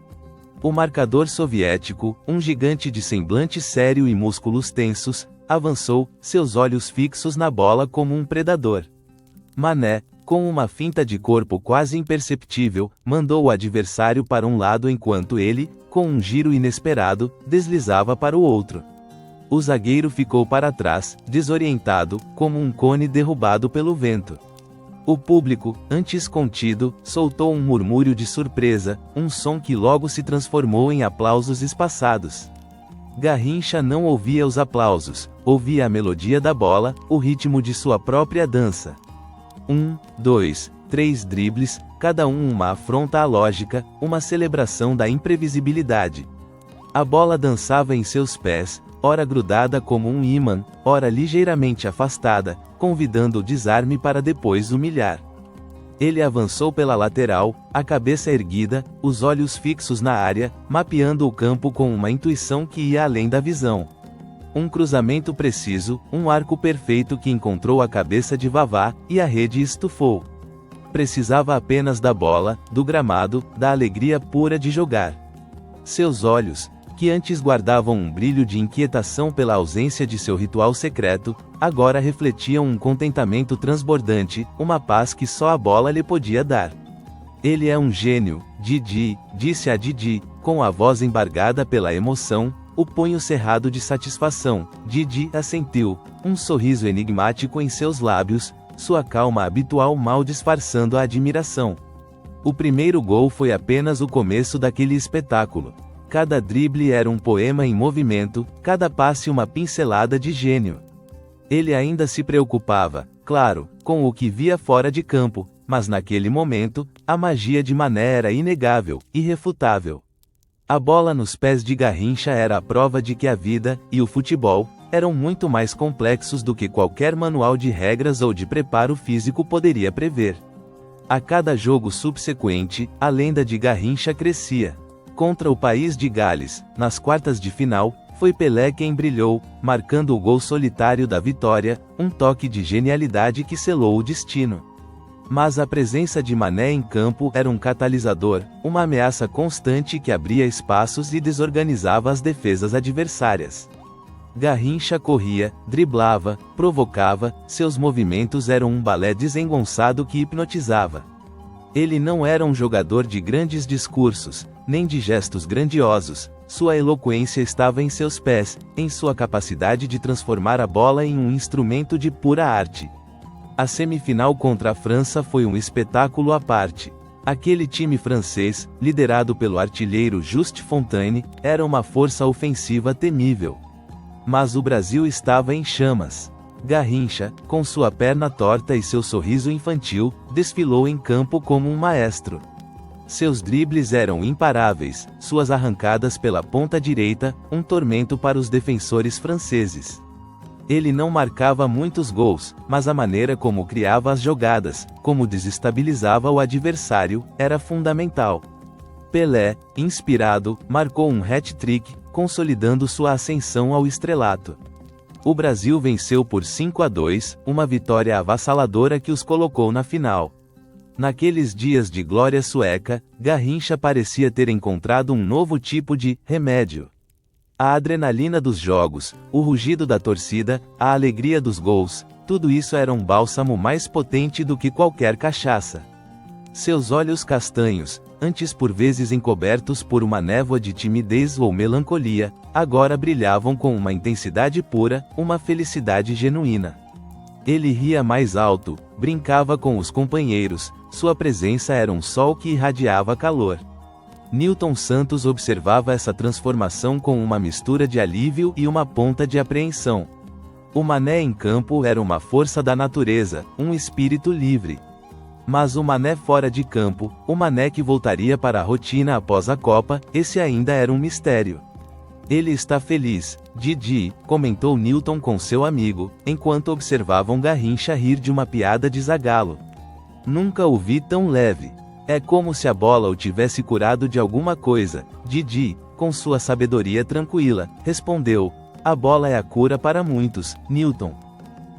O marcador soviético, um gigante de semblante sério e músculos tensos, avançou, seus olhos fixos na bola como um predador. Mané, com uma finta de corpo quase imperceptível, mandou o adversário para um lado enquanto ele, com um giro inesperado, deslizava para o outro. O zagueiro ficou para trás, desorientado, como um cone derrubado pelo vento. O público, antes contido, soltou um murmúrio de surpresa, um som que logo se transformou em aplausos espaçados. Garrincha não ouvia os aplausos, ouvia a melodia da bola, o ritmo de sua própria dança. 1, 2, 3 dribles, cada um uma afronta à lógica, uma celebração da imprevisibilidade. A bola dançava em seus pés, ora grudada como um ímã, ora ligeiramente afastada, convidando o desarme para depois humilhar. Ele avançou pela lateral, a cabeça erguida, os olhos fixos na área, mapeando o campo com uma intuição que ia além da visão. Um cruzamento preciso, um arco perfeito que encontrou a cabeça de Vavá, e a rede estufou. Precisava apenas da bola, do gramado, da alegria pura de jogar. Seus olhos, que antes guardavam um brilho de inquietação pela ausência de seu ritual secreto, agora refletiam um contentamento transbordante, uma paz que só a bola lhe podia dar. Ele é um gênio, Didi, disse a Didi, com a voz embargada pela emoção, o punho cerrado de satisfação. Didi assentiu, um sorriso enigmático em seus lábios, sua calma habitual mal disfarçando a admiração. O primeiro gol foi apenas o começo daquele espetáculo. Cada drible era um poema em movimento, cada passe uma pincelada de gênio. Ele ainda se preocupava, claro, com o que via fora de campo, mas naquele momento, a magia de Mané era inegável, irrefutável. A bola nos pés de Garrincha era a prova de que a vida, e o futebol, eram muito mais complexos do que qualquer manual de regras ou de preparo físico poderia prever. A cada jogo subsequente, a lenda de Garrincha crescia. Contra o país de Gales, nas quartas de final, foi Pelé quem brilhou, marcando o gol solitário da vitória, um toque de genialidade que selou o destino. Mas a presença de Mané em campo era um catalisador, uma ameaça constante que abria espaços e desorganizava as defesas adversárias. Garrincha corria, driblava, provocava, seus movimentos eram um balé desengonçado que hipnotizava. Ele não era um jogador de grandes discursos, nem de gestos grandiosos, sua eloquência estava em seus pés, em sua capacidade de transformar a bola em um instrumento de pura arte. A semifinal contra a França foi um espetáculo à parte. Aquele time francês, liderado pelo artilheiro Just Fontaine, era uma força ofensiva temível. Mas o Brasil estava em chamas. Garrincha, com sua perna torta e seu sorriso infantil, desfilou em campo como um maestro. Seus dribles eram imparáveis, suas arrancadas pela ponta direita, um tormento para os defensores franceses. Ele não marcava muitos gols, mas a maneira como criava as jogadas, como desestabilizava o adversário, era fundamental. Pelé, inspirado, marcou um hat-trick, consolidando sua ascensão ao estrelato. O Brasil venceu por 5-2, uma vitória avassaladora que os colocou na final. Naqueles dias de glória sueca, Garrincha parecia ter encontrado um novo tipo de remédio. A adrenalina dos jogos, o rugido da torcida, a alegria dos gols, tudo isso era um bálsamo mais potente do que qualquer cachaça. Seus olhos castanhos, antes por vezes encobertos por uma névoa de timidez ou melancolia, agora brilhavam com uma intensidade pura, uma felicidade genuína. Ele ria mais alto, brincava com os companheiros, sua presença era um sol que irradiava calor. Nilton Santos observava essa transformação com uma mistura de alívio e uma ponta de apreensão. O Mané em campo era uma força da natureza, um espírito livre. Mas o Mané fora de campo, o Mané que voltaria para a rotina após a Copa, esse ainda era um mistério. Ele está feliz, Didi, comentou Nilton com seu amigo, enquanto observavam Garrincha rir de uma piada de Zagallo. Nunca o vi tão leve. É como se a bola o tivesse curado de alguma coisa, Didi, com sua sabedoria tranquila, respondeu. A bola é a cura para muitos, Nilton.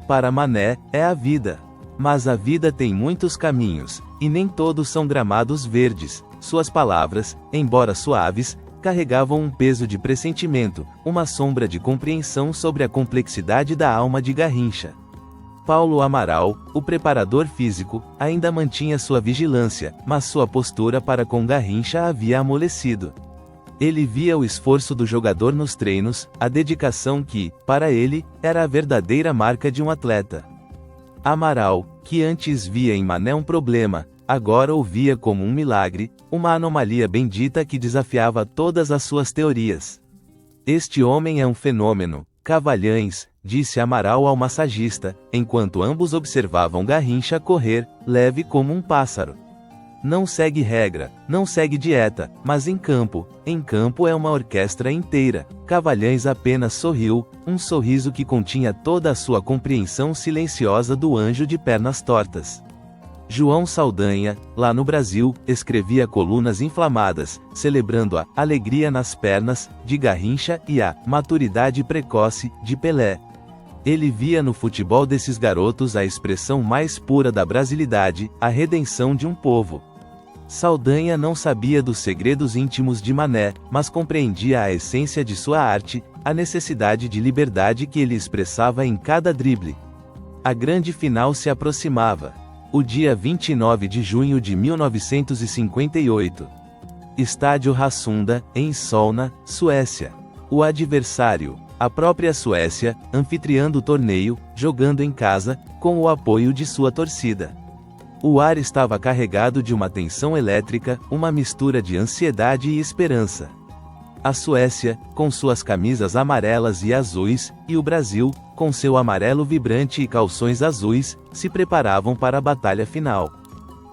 Para Mané, é a vida. Mas a vida tem muitos caminhos, e nem todos são gramados verdes. Suas palavras, embora suaves, carregavam um peso de pressentimento, uma sombra de compreensão sobre a complexidade da alma de Garrincha. Paulo Amaral, o preparador físico, ainda mantinha sua vigilância, mas sua postura para com Garrincha havia amolecido. Ele via o esforço do jogador nos treinos, a dedicação que, para ele, era a verdadeira marca de um atleta. Amaral, que antes via em Mané um problema, agora o via como um milagre, uma anomalia bendita que desafiava todas as suas teorias. Este homem é um fenômeno, Cavalhães, disse Amaral ao massagista, enquanto ambos observavam Garrincha correr, leve como um pássaro. Não segue regra, não segue dieta, mas em campo é uma orquestra inteira. Cavalhães apenas sorriu, um sorriso que continha toda a sua compreensão silenciosa do anjo de pernas tortas. João Saldanha, lá no Brasil, escrevia colunas inflamadas, celebrando a alegria nas pernas de Garrincha e a maturidade precoce de Pelé. Ele via no futebol desses garotos a expressão mais pura da brasilidade, a redenção de um povo. Saldanha não sabia dos segredos íntimos de Mané, mas compreendia a essência de sua arte, a necessidade de liberdade que ele expressava em cada drible. A grande final se aproximava. O dia 29 de junho de 1958. Estádio Rassunda, em Solna, Suécia. O adversário, a própria Suécia, anfitriando o torneio, jogando em casa, com o apoio de sua torcida. O ar estava carregado de uma tensão elétrica, uma mistura de ansiedade e esperança. A Suécia, com suas camisas amarelas e azuis, e o Brasil, com seu amarelo vibrante e calções azuis, se preparavam para a batalha final.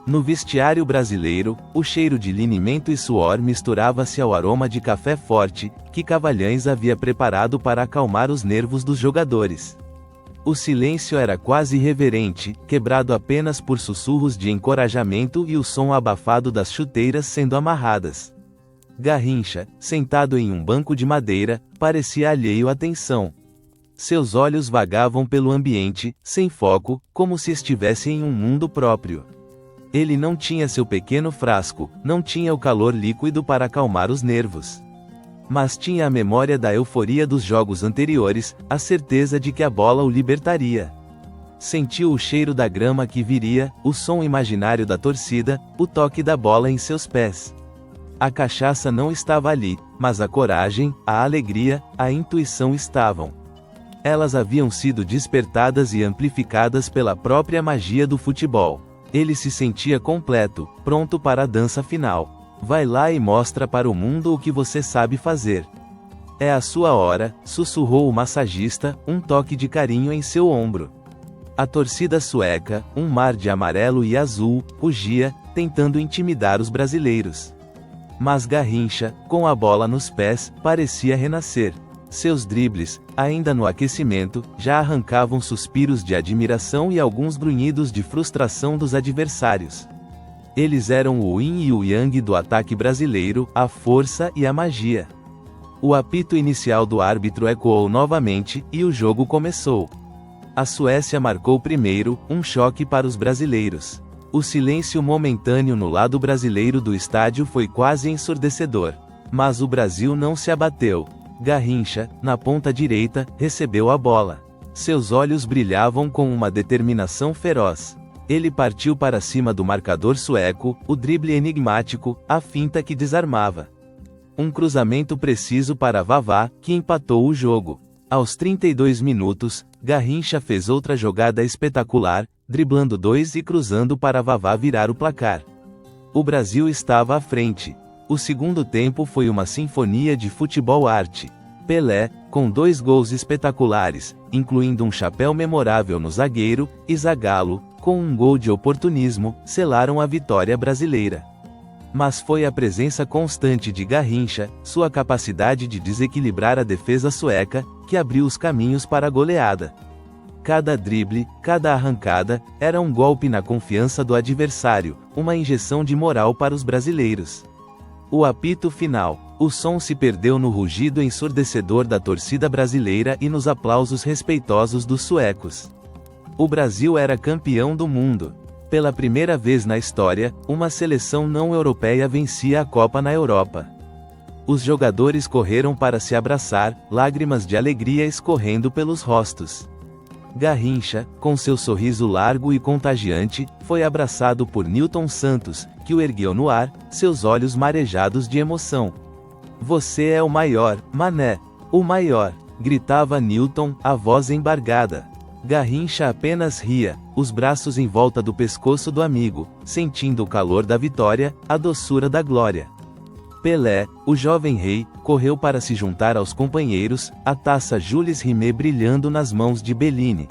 No vestiário brasileiro, o cheiro de linimento e suor misturava-se ao aroma de café forte, que Cavalhães havia preparado para acalmar os nervos dos jogadores. O silêncio era quase reverente, quebrado apenas por sussurros de encorajamento e o som abafado das chuteiras sendo amarradas. Garrincha, sentado em um banco de madeira, parecia alheio à tensão. Seus olhos vagavam pelo ambiente, sem foco, como se estivesse em um mundo próprio. Ele não tinha seu pequeno frasco, não tinha o calor líquido para acalmar os nervos. Mas tinha a memória da euforia dos jogos anteriores, a certeza de que a bola o libertaria. Sentiu o cheiro da grama que viria, o som imaginário da torcida, o toque da bola em seus pés. A cachaça não estava ali, mas a coragem, a alegria, a intuição estavam. Elas haviam sido despertadas e amplificadas pela própria magia do futebol. Ele se sentia completo, pronto para a dança final. Vai lá e mostra para o mundo o que você sabe fazer. É a sua hora, sussurrou o massagista, um toque de carinho em seu ombro. A torcida sueca, um mar de amarelo e azul, rugia, tentando intimidar os brasileiros. Mas Garrincha, com a bola nos pés, parecia renascer. Seus dribles, ainda no aquecimento, já arrancavam suspiros de admiração e alguns grunhidos de frustração dos adversários. Eles eram o yin e o yang do ataque brasileiro, a força e a magia. O apito inicial do árbitro ecoou novamente, e o jogo começou. A Suécia marcou primeiro, um choque para os brasileiros. O silêncio momentâneo no lado brasileiro do estádio foi quase ensurdecedor. Mas o Brasil não se abateu. Garrincha, na ponta direita, recebeu a bola. Seus olhos brilhavam com uma determinação feroz. Ele partiu para cima do marcador sueco, o drible enigmático, a finta que desarmava. Um cruzamento preciso para Vavá, que empatou o jogo. Aos 32 minutos, Garrincha fez outra jogada espetacular, driblando dois e cruzando para Vavá virar o placar. O Brasil estava à frente. O segundo tempo foi uma sinfonia de futebol-arte. Pelé, com 2 gols espetaculares, incluindo um chapéu memorável no zagueiro, e Zagallo, com um gol de oportunismo, selaram a vitória brasileira. Mas foi a presença constante de Garrincha, sua capacidade de desequilibrar a defesa sueca, que abriu os caminhos para a goleada. Cada drible, cada arrancada, era um golpe na confiança do adversário, uma injeção de moral para os brasileiros. O apito final. O som se perdeu no rugido ensurdecedor da torcida brasileira e nos aplausos respeitosos dos suecos. O Brasil era campeão do mundo. Pela primeira vez na história, uma seleção não europeia vencia a Copa na Europa. Os jogadores correram para se abraçar, lágrimas de alegria escorrendo pelos rostos. Garrincha, com seu sorriso largo e contagiante, foi abraçado por Nilton Santos, que o ergueu no ar, seus olhos marejados de emoção. "Você é o maior, Mané, o maior", gritava Nilton, a voz embargada. Garrincha apenas ria, os braços em volta do pescoço do amigo, sentindo o calor da vitória, a doçura da glória. Pelé, o jovem rei, correu para se juntar aos companheiros, a taça Jules Rimet brilhando nas mãos de Bellini.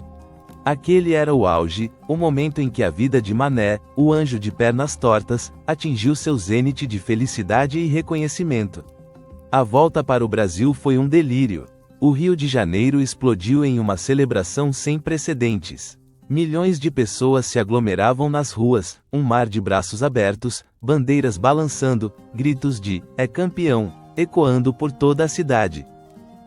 Aquele era o auge, o momento em que a vida de Mané, o anjo de pernas tortas, atingiu seu zênite de felicidade e reconhecimento. A volta para o Brasil foi um delírio. O Rio de Janeiro explodiu em uma celebração sem precedentes. Milhões de pessoas se aglomeravam nas ruas, um mar de braços abertos, bandeiras balançando, gritos de "é campeão", ecoando por toda a cidade.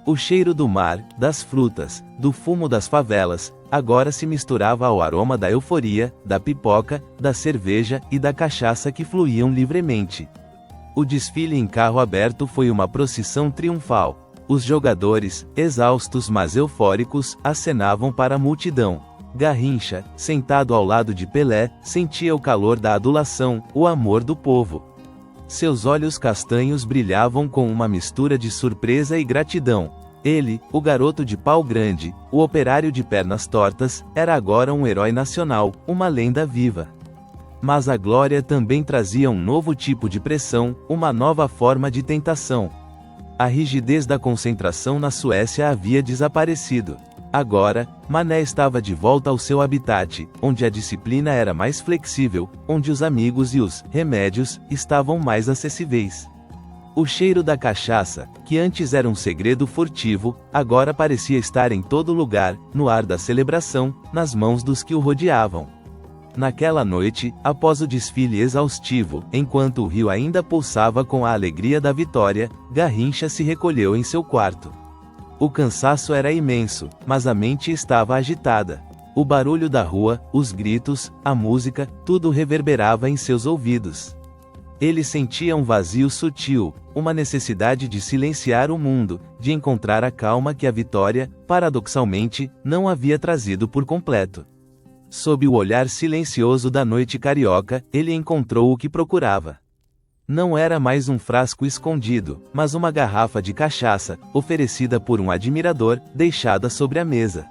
O cheiro do mar, das frutas, do fumo das favelas, agora se misturava ao aroma da euforia, da pipoca, da cerveja e da cachaça que fluíam livremente. O desfile em carro aberto foi uma procissão triunfal. Os jogadores, exaustos mas eufóricos, acenavam para a multidão. Garrincha, sentado ao lado de Pelé, sentia o calor da adulação, o amor do povo. Seus olhos castanhos brilhavam com uma mistura de surpresa e gratidão. Ele, o garoto de pau grande, o operário de pernas tortas, era agora um herói nacional, uma lenda viva. Mas a glória também trazia um novo tipo de pressão, uma nova forma de tentação. A rigidez da concentração na Suécia havia desaparecido. Agora, Mané estava de volta ao seu habitat, onde a disciplina era mais flexível, onde os amigos e os remédios estavam mais acessíveis. O cheiro da cachaça, que antes era um segredo furtivo, agora parecia estar em todo lugar, no ar da celebração, nas mãos dos que o rodeavam. Naquela noite, após o desfile exaustivo, enquanto o rio ainda pulsava com a alegria da vitória, Garrincha se recolheu em seu quarto. O cansaço era imenso, mas a mente estava agitada. O barulho da rua, os gritos, a música, tudo reverberava em seus ouvidos. Ele sentia um vazio sutil, uma necessidade de silenciar o mundo, de encontrar a calma que a vitória, paradoxalmente, não havia trazido por completo. Sob o olhar silencioso da noite carioca, ele encontrou o que procurava. Não era mais um frasco escondido, mas uma garrafa de cachaça, oferecida por um admirador, deixada sobre a mesa.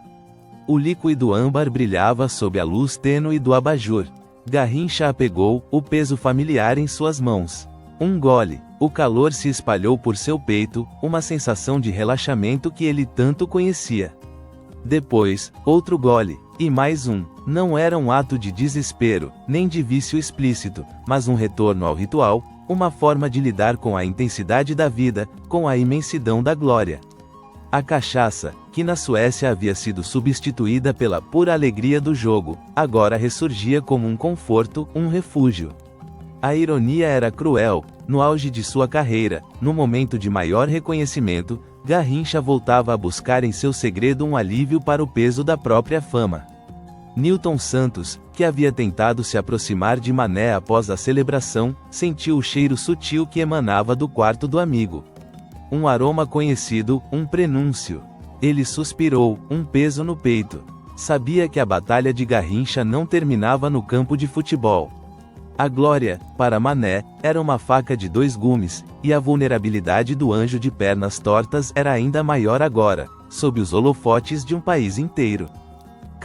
O líquido âmbar brilhava sob a luz tênue do abajur. Garrincha a pegou, o peso familiar em suas mãos. Um gole, o calor se espalhou por seu peito, uma sensação de relaxamento que ele tanto conhecia. Depois, outro gole, e mais um. Não era um ato de desespero, nem de vício explícito, mas um retorno ao ritual, uma forma de lidar com a intensidade da vida, com a imensidão da glória. A cachaça, que na Suécia havia sido substituída pela pura alegria do jogo, agora ressurgia como um conforto, um refúgio. A ironia era cruel. No auge de sua carreira, no momento de maior reconhecimento, Garrincha voltava a buscar em seu segredo um alívio para o peso da própria fama. Nilton Santos, que havia tentado se aproximar de Mané após a celebração, sentiu o cheiro sutil que emanava do quarto do amigo. Um aroma conhecido, um prenúncio. Ele suspirou, um peso no peito. Sabia que a batalha de Garrincha não terminava no campo de futebol. A glória, para Mané, era uma faca de 2 gumes, e a vulnerabilidade do anjo de pernas tortas era ainda maior agora, sob os holofotes de um país inteiro.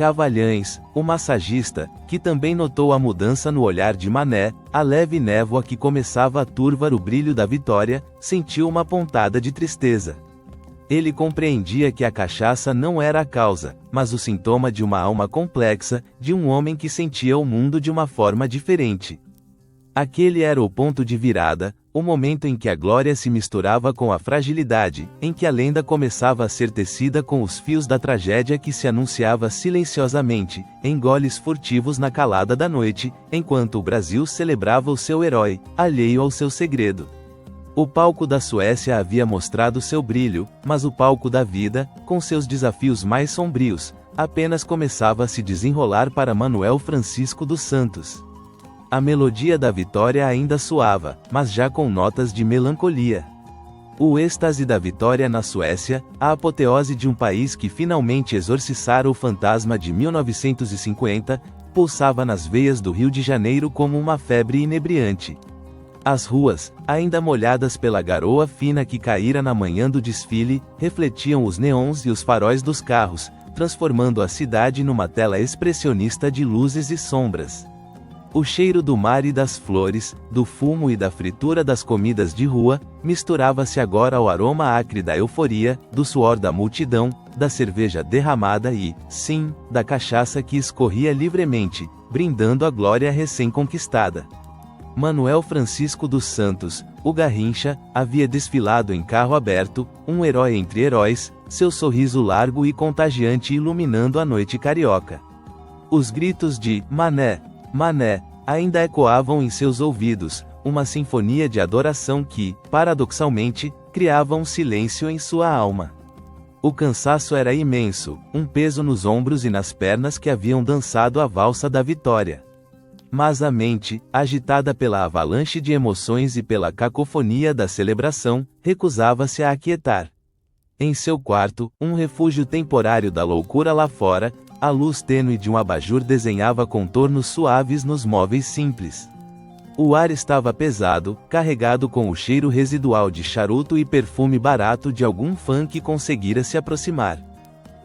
Cavalhães, o massagista, que também notou a mudança no olhar de Mané, a leve névoa que começava a turvar o brilho da vitória, sentiu uma pontada de tristeza. Ele compreendia que a cachaça não era a causa, mas o sintoma de uma alma complexa, de um homem que sentia o mundo de uma forma diferente. Aquele era o ponto de virada, o momento em que a glória se misturava com a fragilidade, em que a lenda começava a ser tecida com os fios da tragédia que se anunciava silenciosamente, em goles furtivos na calada da noite, enquanto o Brasil celebrava o seu herói, alheio ao seu segredo. O palco da Suécia havia mostrado seu brilho, mas o palco da vida, com seus desafios mais sombrios, apenas começava a se desenrolar para Manuel Francisco dos Santos. A melodia da vitória ainda soava, mas já com notas de melancolia. O êxtase da vitória na Suécia, a apoteose de um país que finalmente exorciçara o fantasma de 1950, pulsava nas veias do Rio de Janeiro como uma febre inebriante. As ruas, ainda molhadas pela garoa fina que caíra na manhã do desfile, refletiam os neons e os faróis dos carros, transformando a cidade numa tela expressionista de luzes e sombras. O cheiro do mar e das flores, do fumo e da fritura das comidas de rua, misturava-se agora ao aroma acre da euforia, do suor da multidão, da cerveja derramada e, sim, da cachaça que escorria livremente, brindando a glória recém-conquistada. Manuel Francisco dos Santos, o Garrincha, havia desfilado em carro aberto, um herói entre heróis, seu sorriso largo e contagiante iluminando a noite carioca. Os gritos de "Mané! Mané!" ainda ecoavam em seus ouvidos, uma sinfonia de adoração que, paradoxalmente, criava um silêncio em sua alma. O cansaço era imenso, um peso nos ombros e nas pernas que haviam dançado a valsa da vitória. Mas a mente, agitada pela avalanche de emoções e pela cacofonia da celebração, recusava-se a aquietar. Em seu quarto, um refúgio temporário da loucura lá fora, a luz tênue de um abajur desenhava contornos suaves nos móveis simples. O ar estava pesado, carregado com o cheiro residual de charuto e perfume barato de algum fã que conseguira se aproximar.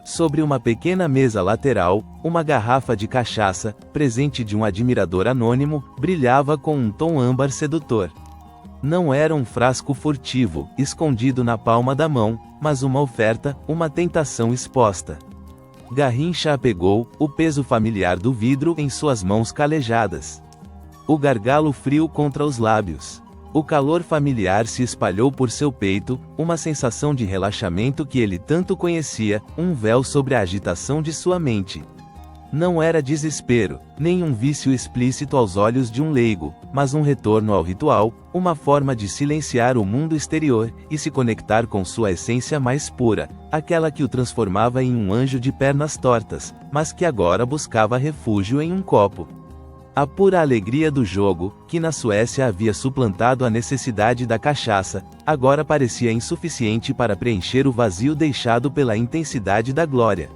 Sobre uma pequena mesa lateral, uma garrafa de cachaça, presente de um admirador anônimo, brilhava com um tom âmbar sedutor. Não era um frasco furtivo, escondido na palma da mão, mas uma oferta, uma tentação exposta. Garrincha a pegou, o peso familiar do vidro em suas mãos calejadas. O gargalo frio contra os lábios. O calor familiar se espalhou por seu peito, uma sensação de relaxamento que ele tanto conhecia, um véu sobre a agitação de sua mente. Não era desespero, nem um vício explícito aos olhos de um leigo, mas um retorno ao ritual, uma forma de silenciar o mundo exterior, e se conectar com sua essência mais pura, aquela que o transformava em um anjo de pernas tortas, mas que agora buscava refúgio em um copo. A pura alegria do jogo, que na Suécia havia suplantado a necessidade da cachaça, agora parecia insuficiente para preencher o vazio deixado pela intensidade da glória.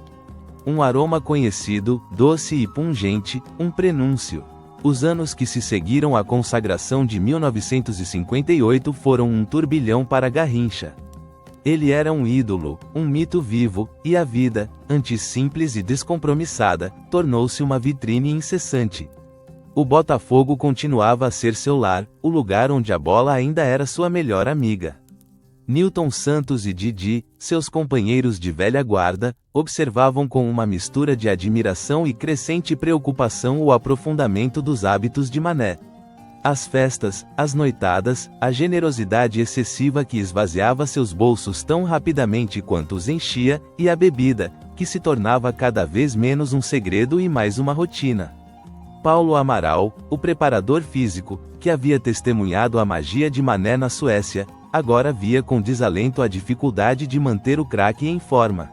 Um aroma conhecido, doce e pungente, um prenúncio. Os anos que se seguiram à consagração de 1958 foram um turbilhão para Garrincha. Ele era um ídolo, um mito vivo, e a vida, antes simples e descompromissada, tornou-se uma vitrine incessante. O Botafogo continuava a ser seu lar, o lugar onde a bola ainda era sua melhor amiga. Newton Santos e Didi, seus companheiros de velha guarda, observavam com uma mistura de admiração e crescente preocupação o aprofundamento dos hábitos de Mané. As festas, as noitadas, a generosidade excessiva que esvaziava seus bolsos tão rapidamente quanto os enchia, e a bebida, que se tornava cada vez menos um segredo e mais uma rotina. Paulo Amaral, o preparador físico, que havia testemunhado a magia de Mané na Suécia, agora via com desalento a dificuldade de manter o craque em forma.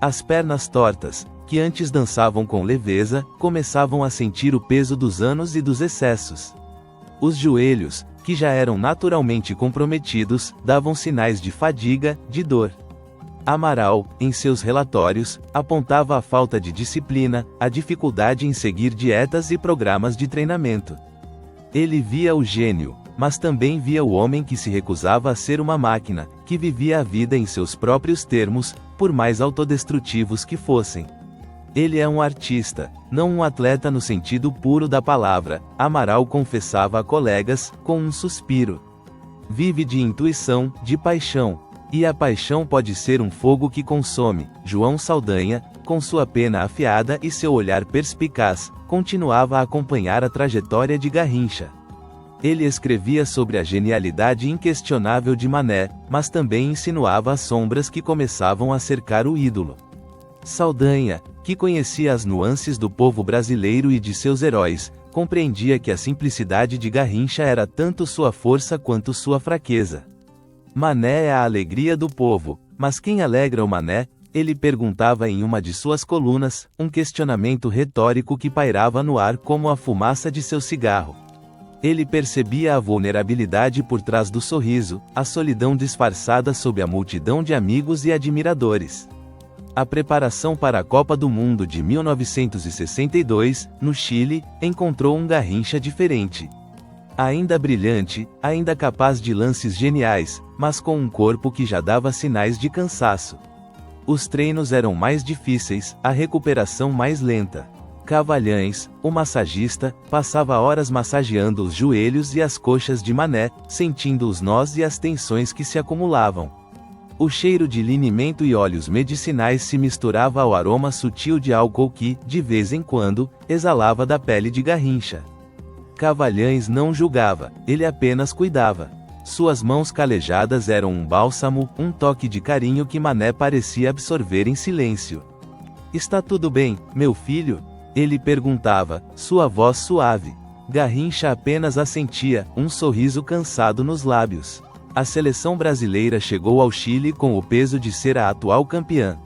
As pernas tortas, que antes dançavam com leveza, começavam a sentir o peso dos anos e dos excessos. Os joelhos, que já eram naturalmente comprometidos, davam sinais de fadiga, de dor. Amaral, em seus relatórios, apontava a falta de disciplina, a dificuldade em seguir dietas e programas de treinamento. Ele via o gênio, mas também via o homem que se recusava a ser uma máquina, que vivia a vida em seus próprios termos, por mais autodestrutivos que fossem. Ele é um artista, não um atleta no sentido puro da palavra, Amaral confessava a colegas, com um suspiro. Vive de intuição, de paixão. E a paixão pode ser um fogo que consome. João Saldanha, com sua pena afiada e seu olhar perspicaz, continuava a acompanhar a trajetória de Garrincha. Ele escrevia sobre a genialidade inquestionável de Mané, mas também insinuava as sombras que começavam a cercar o ídolo. Saldanha, que conhecia as nuances do povo brasileiro e de seus heróis, compreendia que a simplicidade de Garrincha era tanto sua força quanto sua fraqueza. Mané é a alegria do povo, mas quem alegra o Mané? Ele perguntava em uma de suas colunas, um questionamento retórico que pairava no ar como a fumaça de seu cigarro. Ele percebia a vulnerabilidade por trás do sorriso, a solidão disfarçada sob a multidão de amigos e admiradores. A preparação para a Copa do Mundo de 1962, no Chile, encontrou um Garrincha diferente. Ainda brilhante, ainda capaz de lances geniais, mas com um corpo que já dava sinais de cansaço. Os treinos eram mais difíceis, a recuperação mais lenta. Cavalhães, o massagista, passava horas massageando os joelhos e as coxas de Mané, sentindo os nós e as tensões que se acumulavam. O cheiro de linimento e óleos medicinais se misturava ao aroma sutil de álcool que, de vez em quando, exalava da pele de Garrincha. Cavalhães não julgava, ele apenas cuidava. Suas mãos calejadas eram um bálsamo, um toque de carinho que Mané parecia absorver em silêncio. "Está tudo bem, meu filho?" ele perguntava, sua voz suave. Garrincha apenas assentia, um sorriso cansado nos lábios. A seleção brasileira chegou ao Chile com o peso de ser a atual campeã.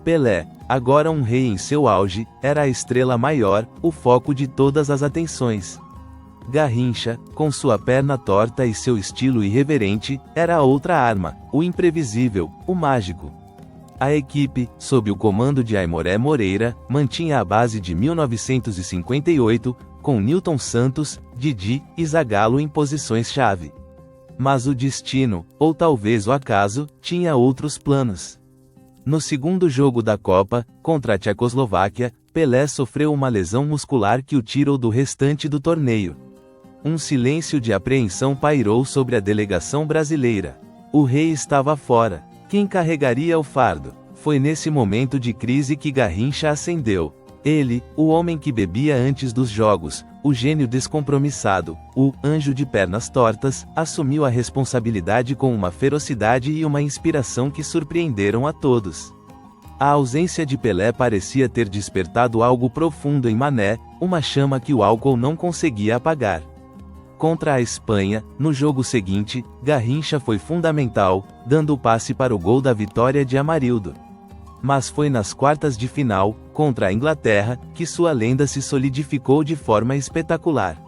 Pelé, agora um rei em seu auge, era a estrela maior, o foco de todas as atenções. Garrincha, com sua perna torta e seu estilo irreverente, era a outra arma, o imprevisível, o mágico. A equipe, sob o comando de Aimoré Moreira, mantinha a base de 1958, com Nilton Santos, Didi e Zagallo em posições-chave. Mas o destino, ou talvez o acaso, tinha outros planos. No segundo jogo da Copa, contra a Tchecoslováquia, Pelé sofreu uma lesão muscular que o tirou do restante do torneio. Um silêncio de apreensão pairou sobre a delegação brasileira. O rei estava fora. Quem carregaria o fardo? Foi nesse momento de crise que Garrincha acendeu. Ele, o homem que bebia antes dos jogos, o gênio descompromissado, o anjo de pernas tortas, assumiu a responsabilidade com uma ferocidade e uma inspiração que surpreenderam a todos. A ausência de Pelé parecia ter despertado algo profundo em Mané, uma chama que o álcool não conseguia apagar. Contra a Espanha, no jogo seguinte, Garrincha foi fundamental, dando o passe para o gol da vitória de Amarildo. Mas foi nas quartas de final, contra a Inglaterra, que sua lenda se solidificou de forma espetacular.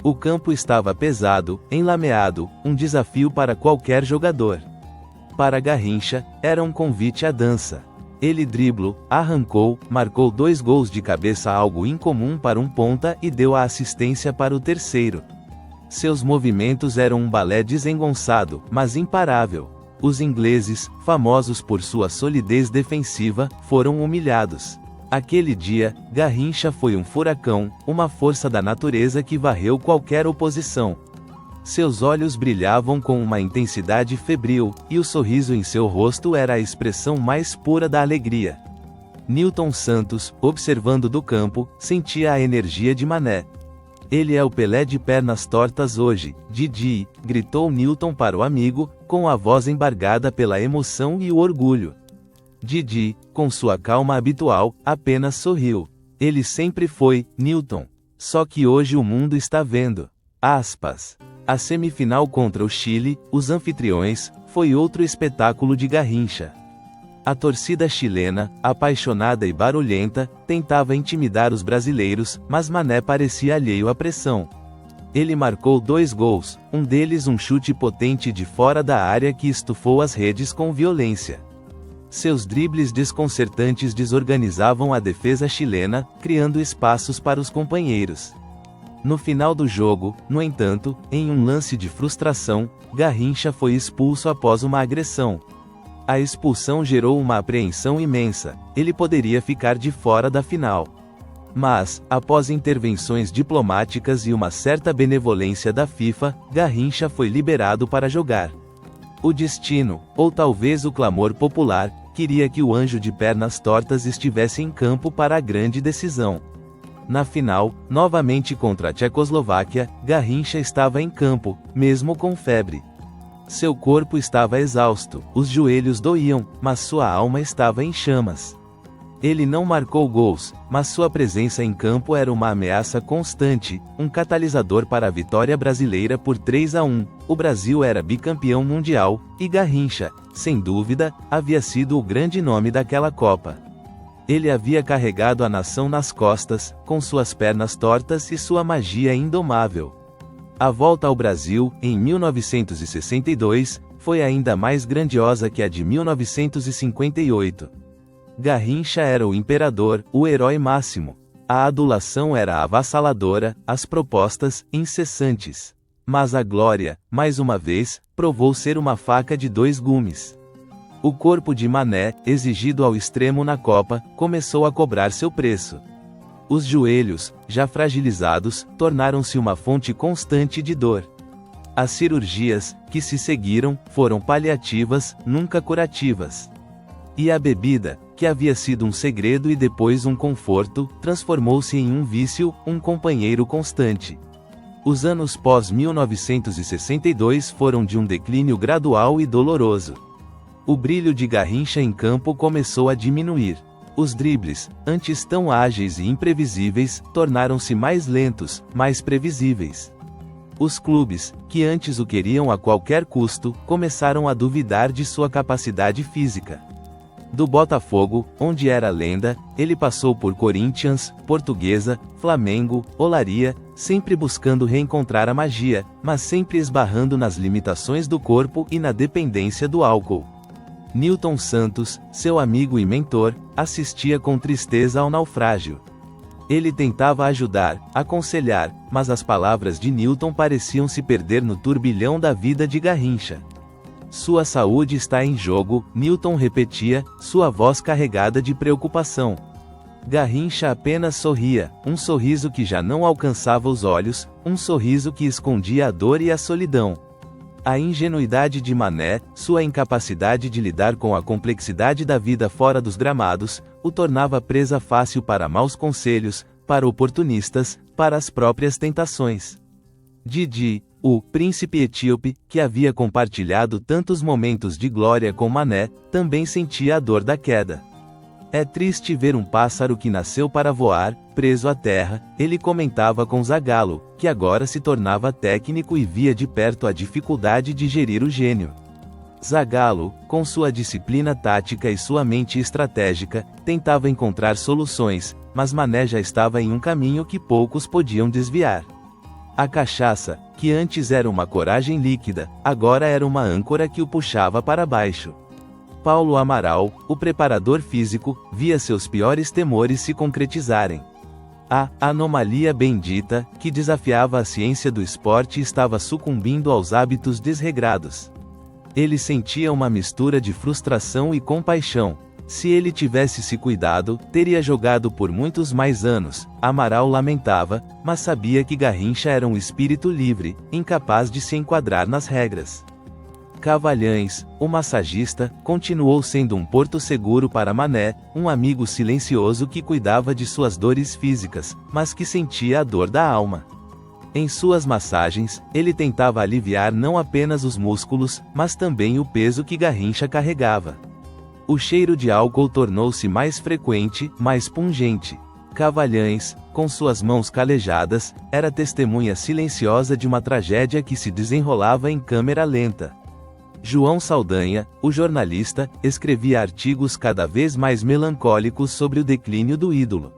O campo estava pesado, enlameado, um desafio para qualquer jogador. Para Garrincha, era um convite à dança. Ele driblou, arrancou, marcou 2 gols de cabeça, algo incomum para um ponta, e deu a assistência para o terceiro. Seus movimentos eram um balé desengonçado, mas imparável. Os ingleses, famosos por sua solidez defensiva, foram humilhados. Aquele dia, Garrincha foi um furacão, uma força da natureza que varreu qualquer oposição. Seus olhos brilhavam com uma intensidade febril, e o sorriso em seu rosto era a expressão mais pura da alegria. Nilton Santos, observando do campo, sentia a energia de Mané. "Ele é o Pelé de pernas tortas hoje, Didi", gritou Nilton para o amigo, com a voz embargada pela emoção e o orgulho. Didi, com sua calma habitual, apenas sorriu. "Ele sempre foi, Nilton. Só que hoje o mundo está vendo." Aspas. A semifinal contra o Chile, os anfitriões, foi outro espetáculo de Garrincha. A torcida chilena, apaixonada e barulhenta, tentava intimidar os brasileiros, mas Mané parecia alheio à pressão. Ele marcou 2 gols, um deles um chute potente de fora da área que estufou as redes com violência. Seus dribles desconcertantes desorganizavam a defesa chilena, criando espaços para os companheiros. No final do jogo, no entanto, em um lance de frustração, Garrincha foi expulso após uma agressão. A expulsão gerou uma apreensão imensa, ele poderia ficar de fora da final. Mas, após intervenções diplomáticas e uma certa benevolência da FIFA, Garrincha foi liberado para jogar. O destino, ou talvez o clamor popular, queria que o anjo de pernas tortas estivesse em campo para a grande decisão. Na final, novamente contra a Tchecoslováquia, Garrincha estava em campo, mesmo com febre. Seu corpo estava exausto, os joelhos doíam, mas sua alma estava em chamas. Ele não marcou gols, mas sua presença em campo era uma ameaça constante, um catalisador para a vitória brasileira por 3-1. O Brasil era bicampeão mundial, e Garrincha, sem dúvida, havia sido o grande nome daquela Copa. Ele havia carregado a nação nas costas, com suas pernas tortas e sua magia indomável. A volta ao Brasil, em 1962, foi ainda mais grandiosa que a de 1958. Garrincha era o imperador, o herói máximo. A adulação era avassaladora, as propostas, incessantes. Mas a glória, mais uma vez, provou ser uma faca de dois gumes. O corpo de Mané, exigido ao extremo na Copa, começou a cobrar seu preço. Os joelhos, já fragilizados, tornaram-se uma fonte constante de dor. As cirurgias, que se seguiram, foram paliativas, nunca curativas. E a bebida, que havia sido um segredo e depois um conforto, transformou-se em um vício, um companheiro constante. Os anos pós-1962 foram de um declínio gradual e doloroso. O brilho de Garrincha em campo começou a diminuir. Os dribles, antes tão ágeis e imprevisíveis, tornaram-se mais lentos, mais previsíveis. Os clubes, que antes o queriam a qualquer custo, começaram a duvidar de sua capacidade física. Do Botafogo, onde era lenda, ele passou por Corinthians, Portuguesa, Flamengo, Olaria, sempre buscando reencontrar a magia, mas sempre esbarrando nas limitações do corpo e na dependência do álcool. Nilton Santos, seu amigo e mentor, assistia com tristeza ao naufrágio. Ele tentava ajudar, aconselhar, mas as palavras de Nilton pareciam se perder no turbilhão da vida de Garrincha. Sua saúde está em jogo, Nilton repetia, sua voz carregada de preocupação. Garrincha apenas sorria, um sorriso que já não alcançava os olhos, um sorriso que escondia a dor e a solidão. A ingenuidade de Mané, sua incapacidade de lidar com a complexidade da vida fora dos gramados, o tornava presa fácil para maus conselhos, para oportunistas, para as próprias tentações. Didi, o príncipe etíope, que havia compartilhado tantos momentos de glória com Mané, também sentia a dor da queda. É triste ver um pássaro que nasceu para voar, preso à terra, ele comentava com Zagallo, que agora se tornava técnico e via de perto a dificuldade de gerir o gênio. Zagallo, com sua disciplina tática e sua mente estratégica, tentava encontrar soluções, mas Mané já estava em um caminho que poucos podiam desviar. A cachaça, que antes era uma coragem líquida, agora era uma âncora que o puxava para baixo. Paulo Amaral, o preparador físico, via seus piores temores se concretizarem. A anomalia bendita, que desafiava a ciência do esporte, estava sucumbindo aos hábitos desregrados. Ele sentia uma mistura de frustração e compaixão. Se ele tivesse se cuidado, teria jogado por muitos mais anos, Amaral lamentava, mas sabia que Garrincha era um espírito livre, incapaz de se enquadrar nas regras. Cavalhães, o massagista, continuou sendo um porto seguro para Mané, um amigo silencioso que cuidava de suas dores físicas, mas que sentia a dor da alma. Em suas massagens, ele tentava aliviar não apenas os músculos, mas também o peso que Garrincha carregava. O cheiro de álcool tornou-se mais frequente, mais pungente. Cavalhães, com suas mãos calejadas, era testemunha silenciosa de uma tragédia que se desenrolava em câmera lenta. João Saldanha, o jornalista, escrevia artigos cada vez mais melancólicos sobre o declínio do ídolo.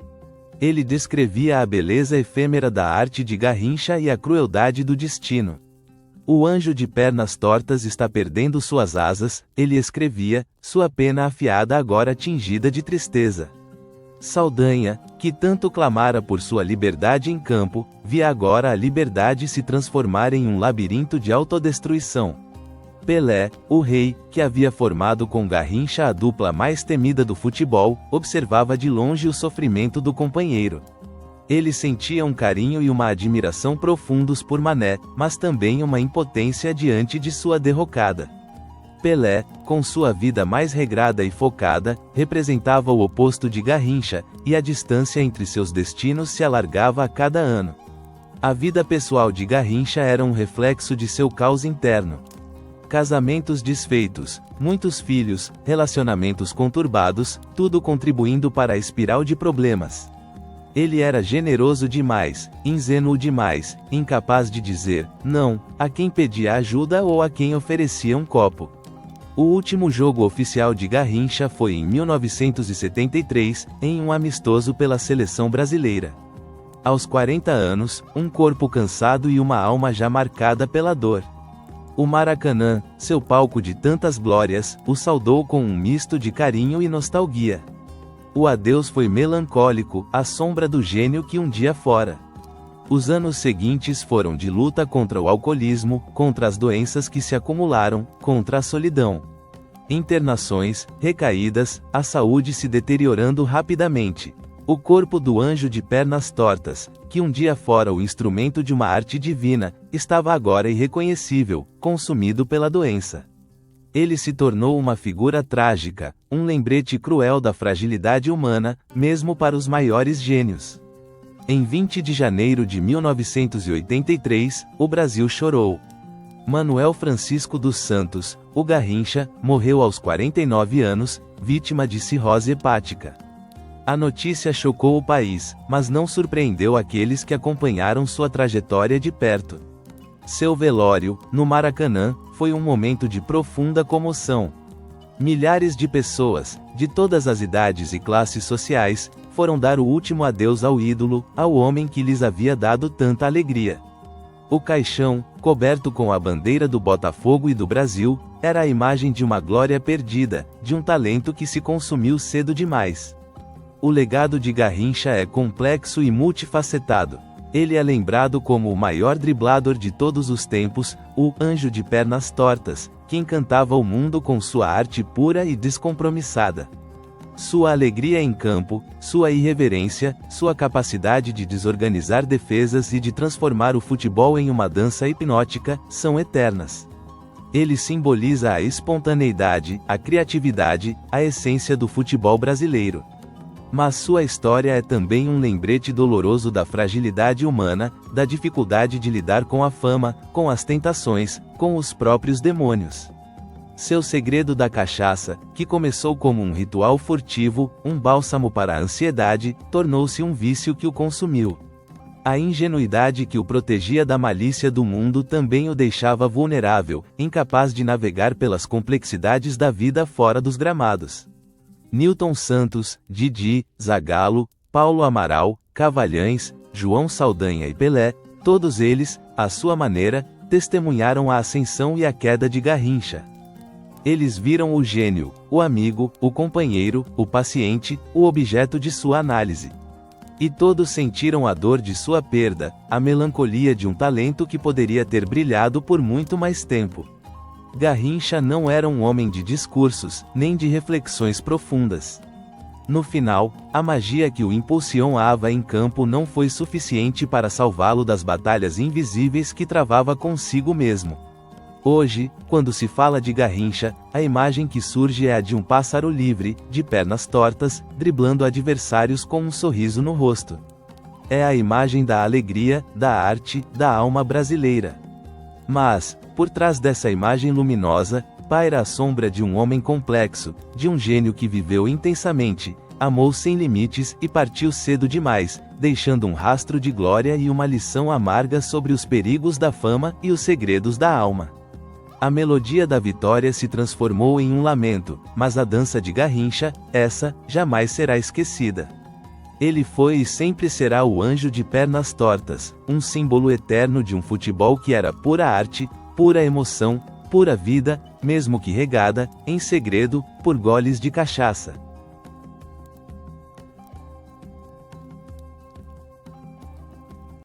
Ele descrevia a beleza efêmera da arte de Garrincha e a crueldade do destino. O anjo de pernas tortas está perdendo suas asas, ele escrevia, sua pena afiada agora tingida de tristeza. Saldanha, que tanto clamara por sua liberdade em campo, via agora a liberdade se transformar em um labirinto de autodestruição. Pelé, o rei, que havia formado com Garrincha a dupla mais temida do futebol, observava de longe o sofrimento do companheiro. Ele sentia um carinho e uma admiração profundos por Mané, mas também uma impotência diante de sua derrocada. Pelé, com sua vida mais regrada e focada, representava o oposto de Garrincha, e a distância entre seus destinos se alargava a cada ano. A vida pessoal de Garrincha era um reflexo de seu caos interno. Casamentos desfeitos, muitos filhos, relacionamentos conturbados, tudo contribuindo para a espiral de problemas. Ele era generoso demais, ingênuo demais, incapaz de dizer não a quem pedia ajuda ou a quem oferecia um copo. O último jogo oficial de Garrincha foi em 1973, em um amistoso pela seleção brasileira. Aos 40 anos, um corpo cansado e uma alma já marcada pela dor. O Maracanã, seu palco de tantas glórias, o saudou com um misto de carinho e nostalgia. O adeus foi melancólico, à sombra do gênio que um dia fora. Os anos seguintes foram de luta contra o alcoolismo, contra as doenças que se acumularam, contra a solidão. Internações, recaídas, a saúde se deteriorando rapidamente. O corpo do anjo de pernas tortas, que um dia fora o instrumento de uma arte divina, estava agora irreconhecível, consumido pela doença. Ele se tornou uma figura trágica, um lembrete cruel da fragilidade humana, mesmo para os maiores gênios. Em 20 de janeiro de 1983, o Brasil chorou. Manuel Francisco dos Santos, o Garrincha, morreu aos 49 anos, vítima de cirrose hepática. A notícia chocou o país, mas não surpreendeu aqueles que acompanharam sua trajetória de perto. Seu velório, no Maracanã, foi um momento de profunda comoção. Milhares de pessoas, de todas as idades e classes sociais, foram dar o último adeus ao ídolo, ao homem que lhes havia dado tanta alegria. O caixão, coberto com a bandeira do Botafogo e do Brasil, era a imagem de uma glória perdida, de um talento que se consumiu cedo demais. O legado de Garrincha é complexo e multifacetado. Ele é lembrado como o maior driblador de todos os tempos, o anjo de pernas tortas, que encantava o mundo com sua arte pura e descompromissada. Sua alegria em campo, sua irreverência, sua capacidade de desorganizar defesas e de transformar o futebol em uma dança hipnótica, são eternas. Ele simboliza a espontaneidade, a criatividade, a essência do futebol brasileiro. Mas sua história é também um lembrete doloroso da fragilidade humana, da dificuldade de lidar com a fama, com as tentações, com os próprios demônios. Seu segredo da cachaça, que começou como um ritual furtivo, um bálsamo para a ansiedade, tornou-se um vício que o consumiu. A ingenuidade que o protegia da malícia do mundo também o deixava vulnerável, incapaz de navegar pelas complexidades da vida fora dos gramados. Nilton Santos, Didi, Zagallo, Paulo Amaral, Cavalhães, João Saldanha e Pelé, todos eles, à sua maneira, testemunharam a ascensão e a queda de Garrincha. Eles viram o gênio, o amigo, o companheiro, o paciente, o objeto de sua análise. E todos sentiram a dor de sua perda, a melancolia de um talento que poderia ter brilhado por muito mais tempo. Garrincha não era um homem de discursos, nem de reflexões profundas. No final, a magia que o impulsionava em campo não foi suficiente para salvá-lo das batalhas invisíveis que travava consigo mesmo. Hoje, quando se fala de Garrincha, a imagem que surge é a de um pássaro livre, de pernas tortas, driblando adversários com um sorriso no rosto. É a imagem da alegria, da arte, da alma brasileira. Mas, por trás dessa imagem luminosa, paira a sombra de um homem complexo, de um gênio que viveu intensamente, amou sem limites e partiu cedo demais, deixando um rastro de glória e uma lição amarga sobre os perigos da fama e os segredos da alma. A melodia da vitória se transformou em um lamento, mas a dança de Garrincha, essa, jamais será esquecida. Ele foi e sempre será o anjo de pernas tortas, um símbolo eterno de um futebol que era pura arte, pura emoção, pura vida, mesmo que regada, em segredo, por goles de cachaça.